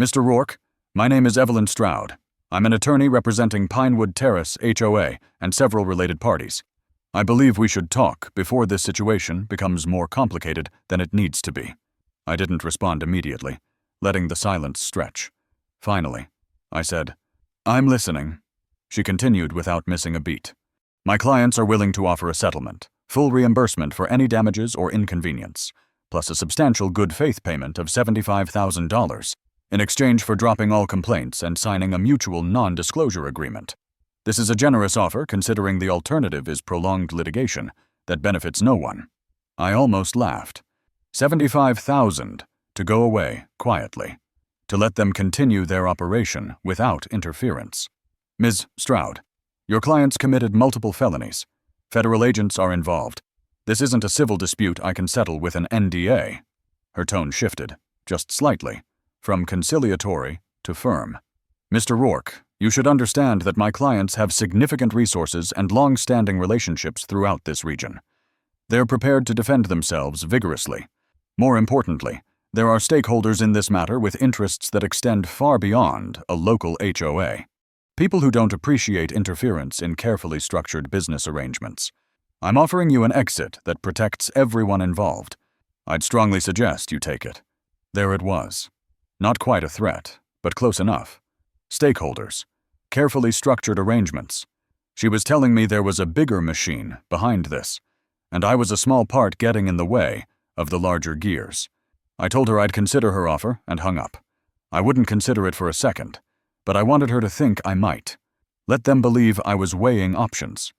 Mr. Rourke, my name is Evelyn Stroud. I'm an attorney representing Pinewood Terrace HOA and several related parties. I believe we should talk before this situation becomes more complicated than it needs to be. I didn't respond immediately, letting the silence stretch. Finally, I said, I'm listening. She continued without missing a beat. My clients are willing to offer a settlement, full reimbursement for any damages or inconvenience, plus a substantial good faith payment of $75,000 in exchange for dropping all complaints and signing a mutual non-disclosure agreement. This is a generous offer considering the alternative is prolonged litigation that benefits no one. I almost laughed. $75,000 to go away quietly, to let them continue their operation without interference. Ms. Stroud, your clients committed multiple felonies. Federal agents are involved. This isn't a civil dispute I can settle with an NDA. Her tone shifted, just slightly, from conciliatory to firm. Mr. Rourke, you should understand that my clients have significant resources and long-standing relationships throughout this region. They're prepared to defend themselves vigorously. More importantly, There are stakeholders in this matter with interests that extend far beyond a local HOA. People who don't appreciate interference in carefully structured business arrangements. I'm offering you an exit that protects everyone involved. I'd strongly suggest you take it. There it was. Not quite a threat, but close enough. Stakeholders. Carefully structured arrangements. She was telling me there was a bigger machine behind this, and I was a small part getting in the way of the larger gears. I told her I'd consider her offer and hung up. I wouldn't consider it for a second, but I wanted her to think I might. Let them believe I was weighing options,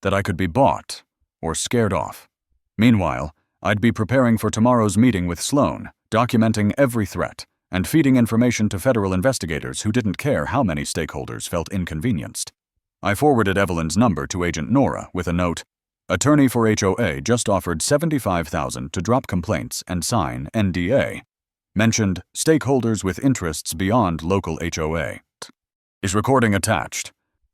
that I could be bought or scared off. Meanwhile, I'd be preparing for tomorrow's meeting with Sloan, documenting every threat and feeding information to federal investigators who didn't care how many stakeholders felt inconvenienced. I forwarded Evelyn's number to Agent Nora with a note, "Attorney for HOA just offered $75,000 to drop complaints and sign NDA. Mentioned stakeholders with interests beyond local HOA. Is recording attached?"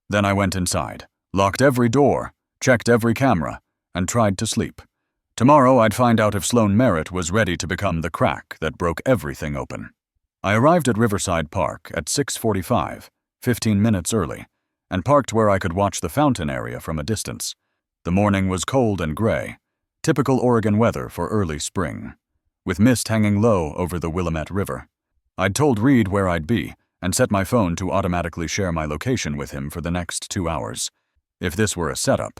Then I went inside, locked every door, checked every camera, and tried to sleep. Tomorrow I'd find out if Sloan Merritt was ready to become the crack that broke everything open. I arrived at Riverside Park at 6:45, 15 minutes early, and parked where I could watch the fountain area from a distance. The morning was cold and gray, typical Oregon weather for early spring, with mist hanging low over the Willamette River. I'd told Reed where I'd be and set my phone to automatically share my location with him for the next 2 hours. If this were a setup,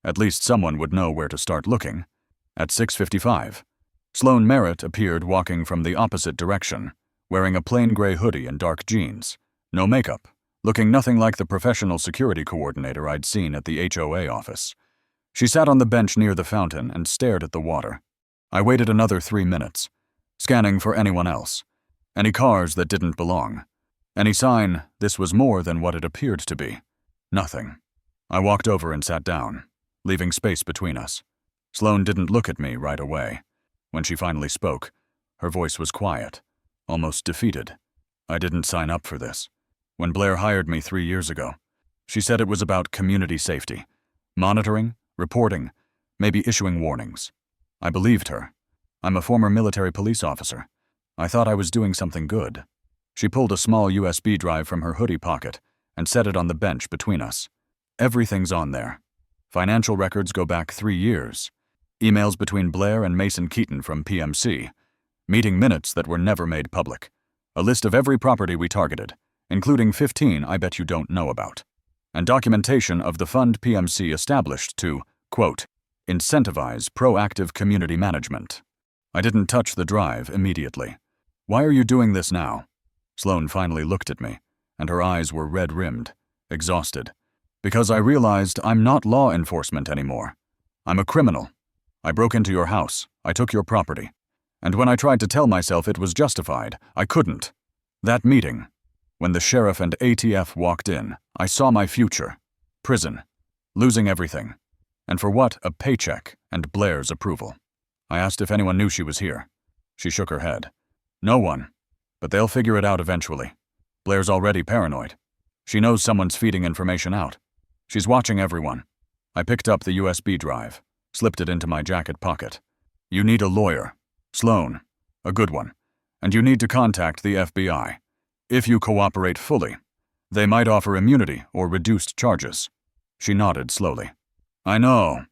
at least someone would know where to start looking. At 6:55, Sloan Merritt appeared walking from the opposite direction, wearing a plain gray hoodie and dark jeans, no makeup, looking nothing like the professional security coordinator I'd seen at the HOA office. She sat on the bench near the fountain and stared at the water. I waited another 3 minutes, scanning for anyone else, any cars that didn't belong, any sign this was more than what it appeared to be. Nothing. I walked over and sat down, leaving space between us. Sloan didn't look at me right away. When she finally spoke, her voice was quiet, almost defeated. I didn't sign up for this. When Blair hired me 3 years ago, she said it was about community safety, monitoring, reporting, maybe issuing warnings. I believed her. I'm a former military police officer. I thought I was doing something good. She pulled a small USB drive from her hoodie pocket and set it on the bench between us. Everything's on there. Financial records go back 3 years. Emails between Blair and Mason Keaton from PMC. Meeting minutes that were never made public. A list of every property we targeted, including 15 I bet you don't know about. And documentation of the fund PMC established to, quote, incentivize proactive community management. I didn't touch the drive immediately. "Why are you doing this now?" Sloan finally looked at me, and her eyes were red-rimmed, exhausted. "Because I realized I'm not law enforcement anymore. I'm a criminal. I broke into your house. I took your property. And when I tried to tell myself it was justified, I couldn't. That meeting, when the sheriff and ATF walked in, I saw my future. Prison. Losing everything. And for what? A paycheck and Blair's approval. I asked if anyone knew she was here. She shook her head. No one. But they'll figure it out eventually. Blair's already paranoid. She knows someone's feeding information out. She's watching everyone. I picked up the USB drive, slipped it into my jacket pocket. You need a lawyer. Sloan. A good one. And you need to contact the FBI. If you cooperate fully, they might offer immunity or reduced charges. She nodded slowly. I know.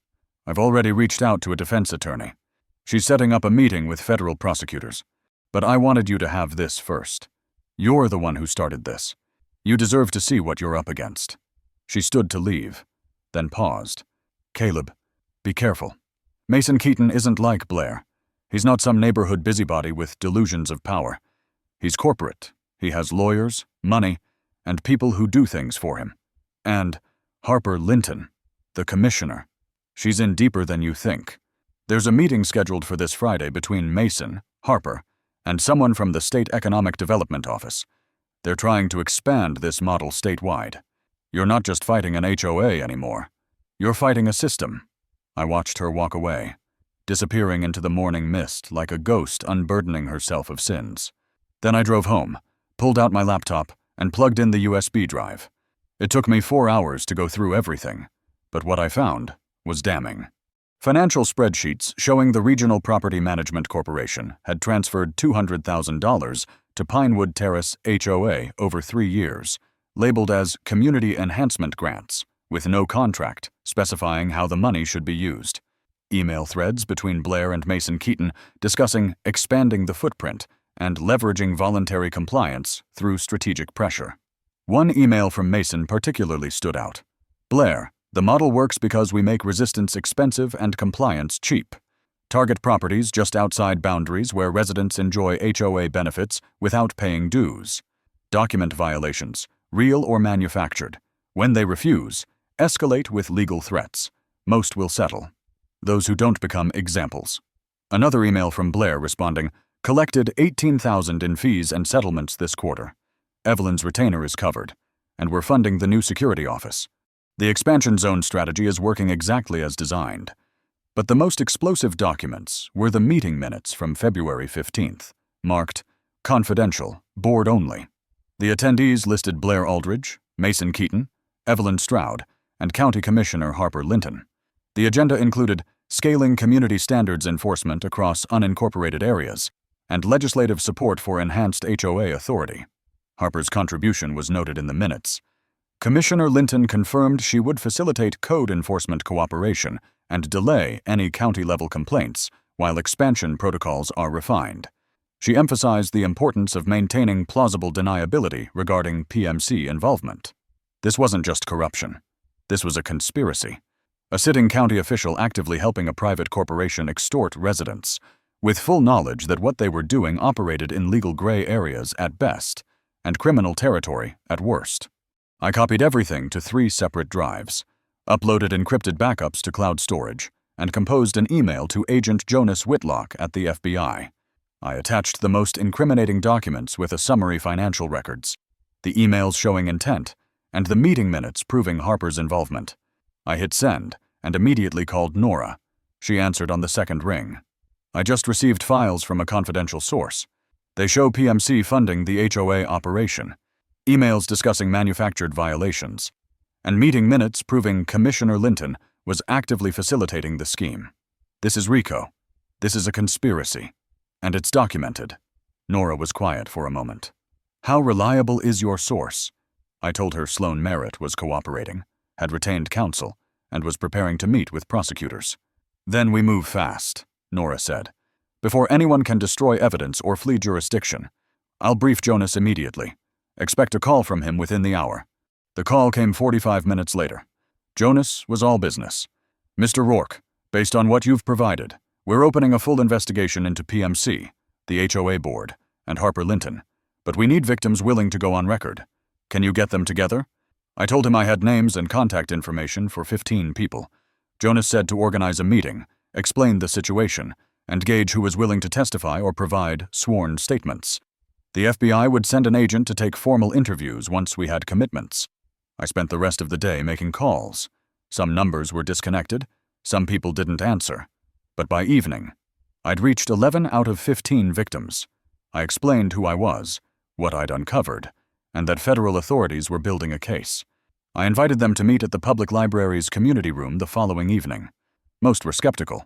I've already reached out to a defense attorney. She's setting up a meeting with federal prosecutors. But I wanted you to have this first. You're the one who started this. You deserve to see what you're up against. She stood to leave, then paused. Caleb, be careful. Mason Keaton isn't like Blair. He's not some neighborhood busybody with delusions of power. He's corporate. He has lawyers, money, and people who do things for him. And Harper Linton, the commissioner. She's in deeper than you think. There's a meeting scheduled for this Friday between Mason, Harper, and someone from the State Economic Development Office. They're trying to expand this model statewide. You're not just fighting an HOA anymore. You're fighting a system. I watched her walk away, disappearing into the morning mist like a ghost unburdening herself of sins. Then I drove home, pulled out my laptop, and plugged in the USB drive. It took me 4 hours to go through everything, but what I found was damning. Financial spreadsheets showing the Regional Property Management Corporation had transferred $200,000 to Pinewood Terrace HOA over 3 years, labeled as Community Enhancement Grants, with no contract specifying how the money should be used. Email threads between Blair and Mason Keaton discussing expanding the footprint and leveraging voluntary compliance through strategic pressure. One email from Mason particularly stood out. Blair, the model works because we make resistance expensive and compliance cheap. Target properties just outside boundaries where residents enjoy HOA benefits without paying dues. Document violations, real or manufactured. When they refuse, escalate with legal threats. Most will settle. Those who don't become examples. Another email from Blair responding, collected $18,000 in fees and settlements this quarter. Evelyn's retainer is covered, and we're funding the new security office. The expansion zone strategy is working exactly as designed. But the most explosive documents were the meeting minutes from February 15th, marked confidential, board only. The attendees listed Blair Aldridge, Mason Keaton, Evelyn Stroud, and County Commissioner Harper Linton. The agenda included scaling community standards enforcement across unincorporated areas and legislative support for enhanced HOA authority. Harper's contribution was noted in the minutes. Commissioner Linton confirmed she would facilitate code enforcement cooperation and delay any county-level complaints while expansion protocols are refined. She emphasized the importance of maintaining plausible deniability regarding PMC involvement. This wasn't just corruption. This was a conspiracy. A sitting county official actively helping a private corporation extort residents, with full knowledge that what they were doing operated in legal gray areas at best and criminal territory at worst. I copied everything to 3 separate drives, uploaded encrypted backups to cloud storage, and composed an email to Agent Jonas Whitlock at the FBI. I attached the most incriminating documents with a summary financial records, the emails showing intent, and the meeting minutes proving Harper's involvement. I hit send and immediately called Nora. She answered on the second ring. I just received files from a confidential source. They show PMC funding the HOA operation, emails discussing manufactured violations, and meeting minutes proving Commissioner Linton was actively facilitating the scheme. This is RICO. This is a conspiracy. And it's documented. Nora was quiet for a moment. How reliable is your source? I told her Sloan Merritt was cooperating, had retained counsel, and was preparing to meet with prosecutors. Then we move fast, Nora said. Before anyone can destroy evidence or flee jurisdiction, I'll brief Jonas immediately. Expect a call from him within the hour. The call came 45 minutes later. Jonas was all business. Mr. Rourke, based on what you've provided, we're opening a full investigation into PMC, the HOA board, and Harper Linton, but we need victims willing to go on record. Can you get them together? I told him I had names and contact information for 15 people. Jonas said to organize a meeting, explain the situation, and gauge who was willing to testify or provide sworn statements. The FBI would send an agent to take formal interviews once we had commitments. I spent the rest of the day making calls. Some numbers were disconnected, some people didn't answer. But by evening, I'd reached 11 out of 15 victims. I explained who I was, what I'd uncovered, and that federal authorities were building a case. I invited them to meet at the public library's community room the following evening. Most were skeptical.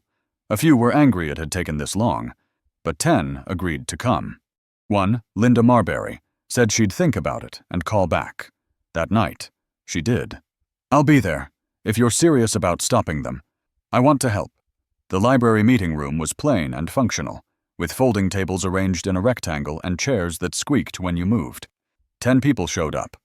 A few were angry it had taken this long, but 10 agreed to come. One, Linda Marbury, said she'd think about it and call back. That night, she did. I'll be there, if you're serious about stopping them. I want to help. The library meeting room was plain and functional, with folding tables arranged in a rectangle and chairs that squeaked when you moved. 10 people showed up.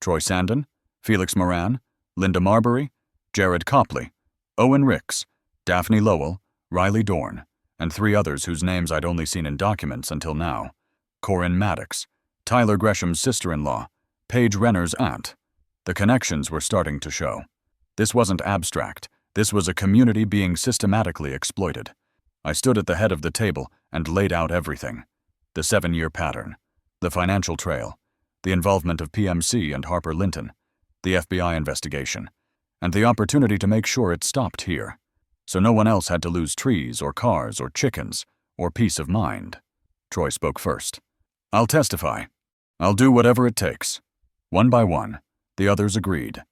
Troy Sandon, Felix Moran, Linda Marbury, Jared Copley, Owen Ricks, Daphne Lowell, Riley Dorn, and 3 others whose names I'd only seen in documents until now. Corinne Maddox, Tyler Gresham's sister-in-law, Paige Renner's aunt. The connections were starting to show. This wasn't abstract. This was a community being systematically exploited. I stood at the head of the table and laid out everything. The 7-year pattern, the financial trail, the involvement of PMC and Harper Linton, the FBI investigation, and the opportunity to make sure it stopped here, so no one else had to lose trees or cars or chickens or peace of mind. Troy spoke first. I'll testify. I'll do whatever it takes. One by one, the others agreed.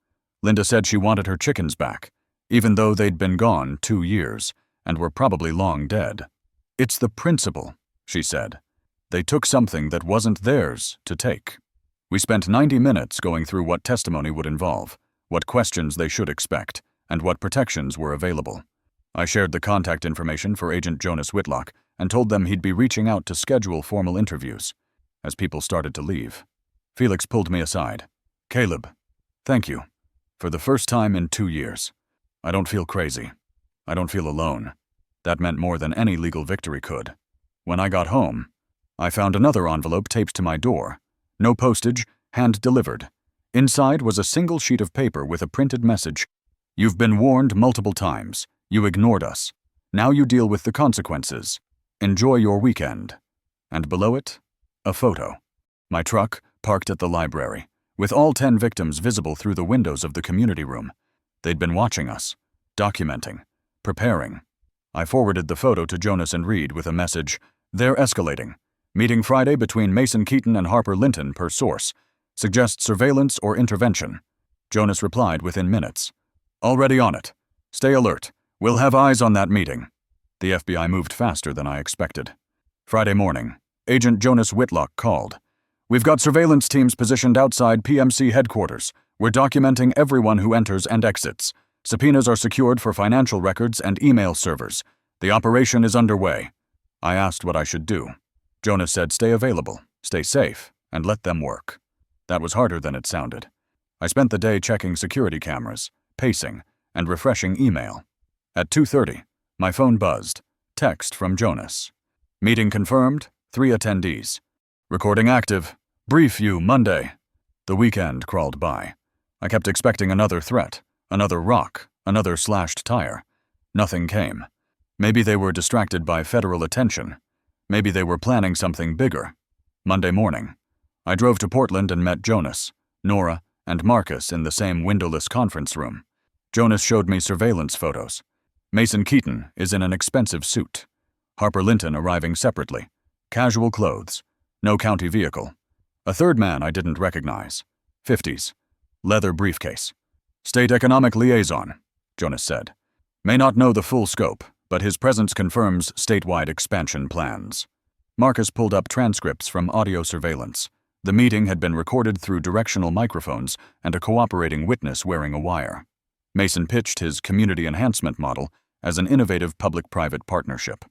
Linda said she wanted her chickens back, even though they'd been gone 2 years and were probably long dead. "It's the principle," she said. "They took something that wasn't theirs to take." We spent 90 minutes going through what testimony would involve, what questions they should expect, and what protections were available. I shared the contact information for Agent Jonas Whitlock and told them he'd be reaching out to schedule formal interviews. As people started to leave, Felix pulled me aside. "Caleb, thank you. For the first time in 2 years. I don't feel crazy. I don't feel alone." That meant more than any legal victory could. When I got home, I found another envelope taped to my door. No postage, hand-delivered. Inside was a single sheet of paper with a printed message. "You've been warned multiple times. You ignored us. Now you deal with the consequences. Enjoy your weekend." And below it, a photo. My truck, parked at the library, with all 10 victims visible through the windows of the community room. They'd been watching us, documenting, preparing. I forwarded the photo to Jonas and Reed with a message, "They're escalating. Meeting Friday between Mason Keaton and Harper Linton per source. Suggest surveillance or intervention." Jonas replied within minutes, "Already on it. Stay alert. We'll have eyes on that meeting." The FBI moved faster than I expected. Friday morning, Agent Jonas Whitlock called. "We've got surveillance teams positioned outside PMC headquarters. We're documenting everyone who enters and exits. Subpoenas are secured for financial records and email servers. The operation is underway." I asked what I should do. Jonas said stay available, stay safe, and let them work. That was harder than it sounded. I spent the day checking security cameras, pacing, and refreshing email. At 2:30, my phone buzzed. Text from Jonas. "Meeting confirmed, 3 attendees. Recording active. Brief you Monday." The weekend crawled by. I kept expecting another threat, another rock, another slashed tire. Nothing came. Maybe they were distracted by federal attention. Maybe they were planning something bigger. Monday morning, I drove to Portland and met Jonas, Nora, and Marcus in the same windowless conference room. Jonas showed me surveillance photos. Mason Keaton is in an expensive suit. Harper Linton arriving separately. Casual clothes. No county vehicle. A third man I didn't recognize. 50s. Leather briefcase. "State Economic Liaison," Jonas said. "May not know the full scope, but his presence confirms statewide expansion plans." Marcus pulled up transcripts from audio surveillance. The meeting had been recorded through directional microphones and a cooperating witness wearing a wire. Mason pitched his community enhancement model as an innovative public-private partnership.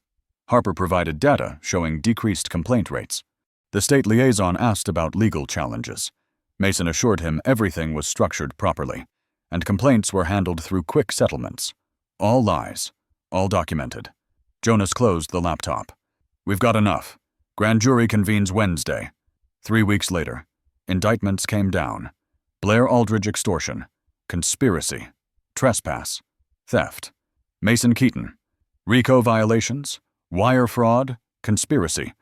Harper provided data showing decreased complaint rates. The state liaison asked about legal challenges. Mason assured him everything was structured properly, and complaints were handled through quick settlements. All lies. All documented. Jonas closed the laptop. "We've got enough. Grand jury convenes Wednesday." 3 weeks later, indictments came down. Blair Aldridge extortion, conspiracy, trespass, theft. Mason Keaton, RICO violations, wire fraud, conspiracy.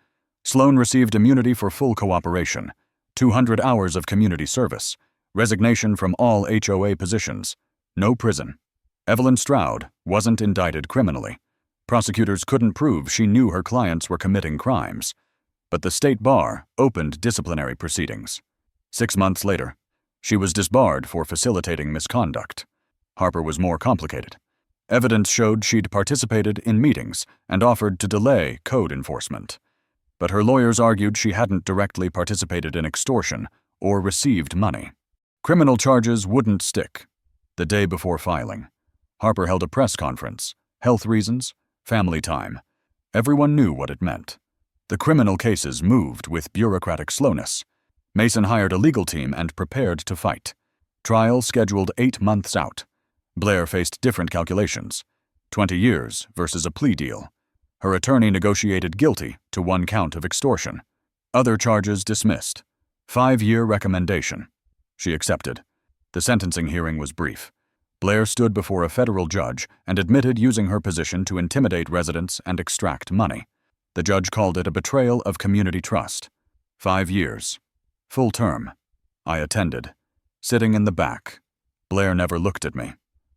Sloan received immunity for full cooperation, 200 hours of community service, resignation from all HOA positions, no prison. Evelyn Stroud wasn't indicted criminally. Prosecutors couldn't prove she knew her clients were committing crimes. But the state bar opened disciplinary proceedings. 6 months later, she was disbarred for facilitating misconduct. Harper was more complicated. Evidence showed she'd participated in meetings and offered to delay code enforcement. But her lawyers argued she hadn't directly participated in extortion or received money. Criminal charges wouldn't stick. The day before filing, Harper held a press conference. Health reasons, family time. Everyone knew what it meant. The criminal cases moved with bureaucratic slowness. Mason hired a legal team and prepared to fight. Trial scheduled 8 months out. Blair faced different calculations. 20 years versus a plea deal. Her attorney negotiated guilty to 1 count of extortion. Other charges dismissed. 5-year recommendation. She accepted. The sentencing hearing was brief. Blair stood before a federal judge and admitted using her position to intimidate residents and extract money. The judge called it a betrayal of community trust. 5 years. Full term. I attended. Sitting in the back. Blair never looked at me.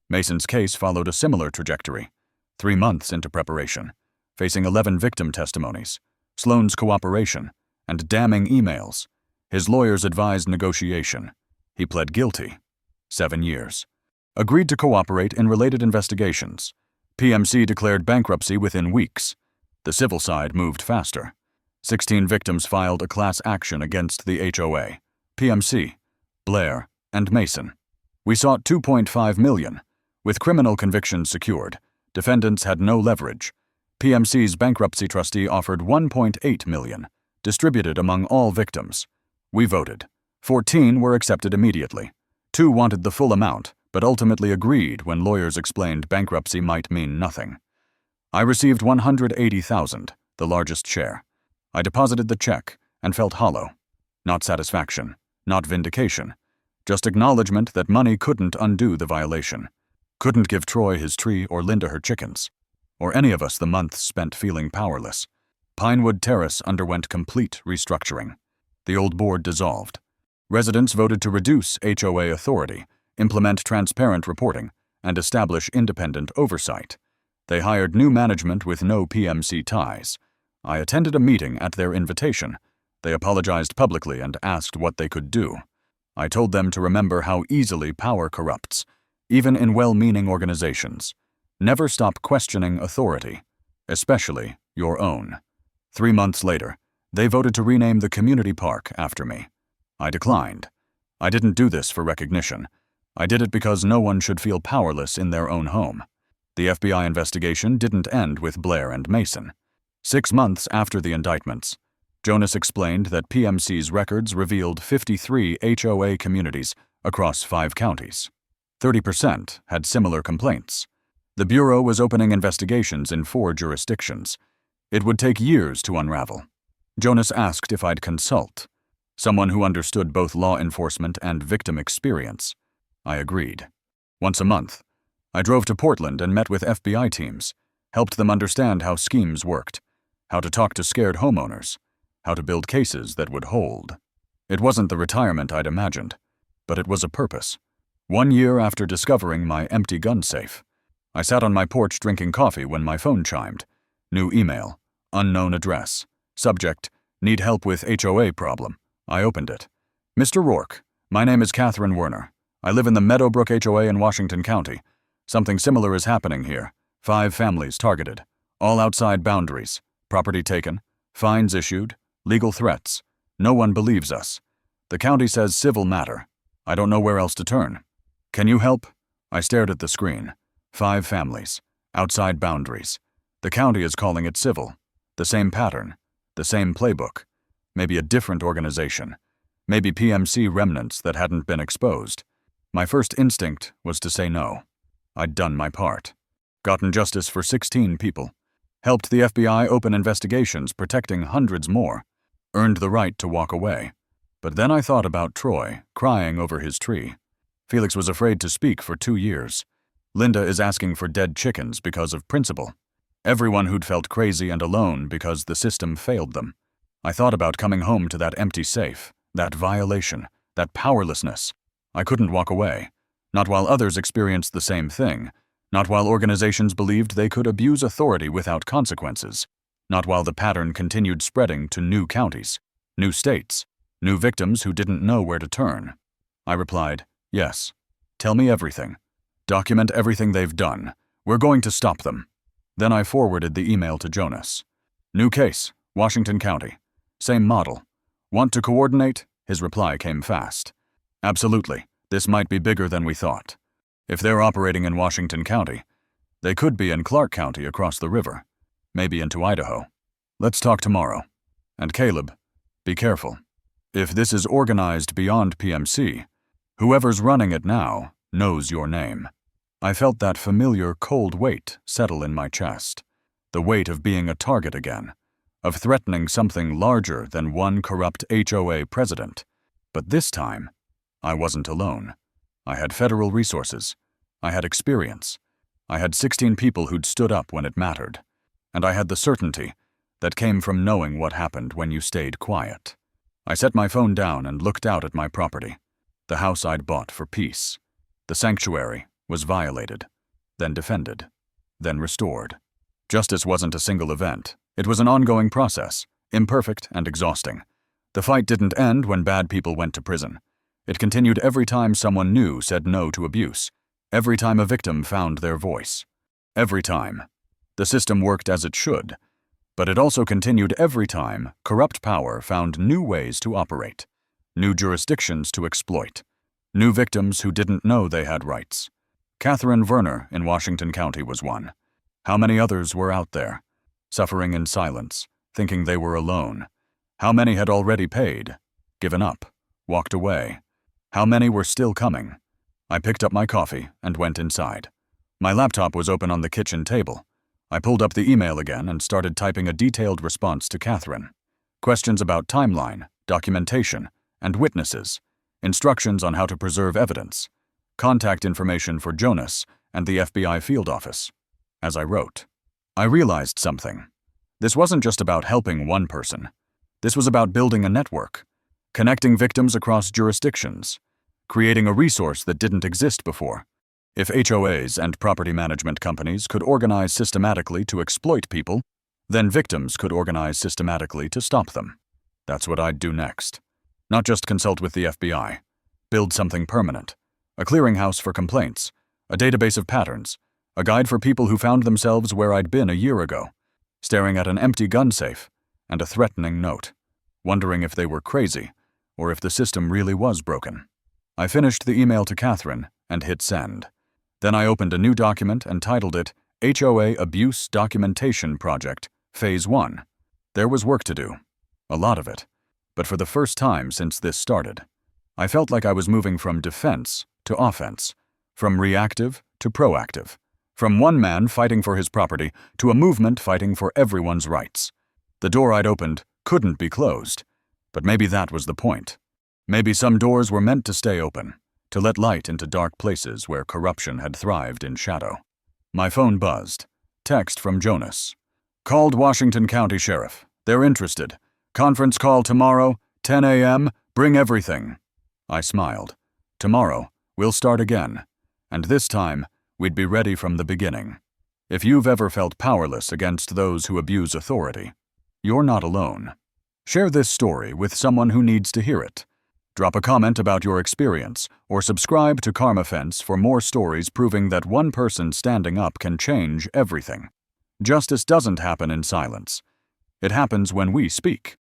Mason's case followed a similar trajectory. 3 months into preparation. Facing 11 victim testimonies. Sloan's cooperation. And damning emails. His lawyers advised negotiation. He pled guilty. 7 years. agreed to cooperate in related investigations. PMC declared bankruptcy within weeks. The civil side moved faster. 16 victims filed a class action against the HOA, PMC, Blair, and Mason. We sought $2.5 million. With criminal convictions secured, defendants had no leverage. PMC's bankruptcy trustee offered $1.8 million, distributed among all victims. We voted. 14 were accepted immediately. 2 wanted the full amount, but ultimately agreed when lawyers explained bankruptcy might mean nothing. I received $180,000, the largest share. I deposited the check and felt hollow. Not satisfaction, not vindication, just acknowledgement that money couldn't undo the violation. Couldn't give Troy his tree or Linda her chickens, or any of us the months spent feeling powerless. Pinewood Terrace underwent complete restructuring. The old board dissolved. Residents voted to reduce HOA authority, implement transparent reporting, and establish independent oversight. They hired new management with no PMC ties. I attended a meeting at their invitation. They apologized publicly and asked what they could do. I told them to remember how easily power corrupts, even in well-meaning organizations. Never stop questioning authority, especially your own. 3 months later, they voted to rename the community park after me. I declined. I didn't do this for recognition. I did it because no one should feel powerless in their own home. The FBI investigation didn't end with Blair and Mason. 6 months after the indictments, Jonas explained that PMC's records revealed 53 HOA communities across 5 counties. 30% had similar complaints. The Bureau was opening investigations in 4 jurisdictions. It would take years to unravel. Jonas asked if I'd consult, someone who understood both law enforcement and victim experience. I agreed. Once a month, I drove to Portland and met with FBI teams, helped them understand how schemes worked, how to talk to scared homeowners, how to build cases that would hold. It wasn't the retirement I'd imagined, but it was a purpose. 1 year after discovering my empty gun safe, I sat on my porch drinking coffee when my phone chimed. New email, unknown address, subject, need help with HOA problem. I opened it. Mr. Rourke, my name is Catherine Werner. I live in the Meadowbrook HOA in Washington County. Something similar is happening here. 5 families targeted, all outside boundaries, property taken, fines issued, legal threats. No one believes us. The county says civil matter. I don't know where else to turn. Can you help? I stared at the screen. 5 families, outside boundaries. The county is calling it civil. The same pattern, the same playbook. Maybe a different organization. Maybe PMC remnants that hadn't been exposed. My first instinct was to say no. I'd done my part. Gotten justice for 16 people. Helped the FBI open investigations protecting hundreds more. Earned the right to walk away. But then I thought about Troy, crying over his tree. Felix was afraid to speak for 2 years. Linda is asking for dead chickens because of principle. Everyone who'd felt crazy and alone because the system failed them. I thought about coming home to that empty safe, that violation, that powerlessness. I couldn't walk away. Not while others experienced the same thing. Not while organizations believed they could abuse authority without consequences. Not while the pattern continued spreading to new counties, new states, new victims who didn't know where to turn. I replied, yes. Tell me everything. Document everything they've done. We're going to stop them. Then I forwarded the email to Jonas. New case, Washington County. Same model. Want to coordinate? His reply came fast. Absolutely. This might be bigger than we thought. If they're operating in Washington County, they could be in Clark County across the river. Maybe into Idaho. Let's talk tomorrow. And Caleb, be careful. If this is organized beyond PMC, whoever's running it now knows your name. I felt that familiar cold weight settle in my chest. The weight of being a target again. Of threatening something larger than one corrupt HOA president. But this time, I wasn't alone. I had federal resources. I had experience. I had 16 people who'd stood up when it mattered. And I had the certainty that came from knowing what happened when you stayed quiet. I set my phone down and looked out at my property. The house I'd bought for peace. The sanctuary was violated, then defended, then restored. Justice wasn't a single event. It was an ongoing process, imperfect and exhausting. The fight didn't end when bad people went to prison. It continued every time someone new said no to abuse, Every time a victim found their voice. Every time. The system worked as it should, but it also continued every time corrupt power found new ways to operate, new jurisdictions to exploit, new victims who didn't know they had rights. Catherine Verner in Washington County was one. How many others were out there, suffering in silence, thinking they were alone? How many had already paid, given up, walked away? How many were still coming? I picked up my coffee and went inside. My laptop was open on the kitchen table. I pulled up the email again and started typing a detailed response to Catherine. Questions about timeline, documentation, and witnesses, instructions on how to preserve evidence, contact information for Jonas and the FBI field office. As I wrote, I realized something. This wasn't just about helping one person. This was about building a network, connecting victims across jurisdictions, creating a resource that didn't exist before. If HOAs and property management companies could organize systematically to exploit people, then victims could organize systematically to stop them. That's what I'd do next. Not just consult with the FBI. Build something permanent. A clearinghouse for complaints. A database of patterns. A guide for people who found themselves where I'd been a year ago, staring at an empty gun safe and a threatening note, wondering if they were crazy or if the system really was broken. I finished the email to Catherine and hit send. Then I opened a new document and titled it HOA Abuse Documentation Project, Phase 1. There was work to do. A lot of it. But for the first time since this started, I felt like I was moving from defense to offense, from reactive to proactive, from one man fighting for his property to a movement fighting for everyone's rights. The door I'd opened couldn't be closed, but maybe that was the point. Maybe some doors were meant to stay open, to let light into dark places where corruption had thrived in shadow. My phone buzzed. Text from Jonas. Called Washington County Sheriff. They're interested. Conference call tomorrow, 10 a.m., bring everything. I smiled. Tomorrow, we'll start again. And this time, we'd be ready from the beginning. If you've ever felt powerless against those who abuse authority, you're not alone. Share this story with someone who needs to hear it. Drop a comment about your experience, or subscribe to Karma Fence for more stories proving that one person standing up can change everything. Justice doesn't happen in silence. It happens when we speak.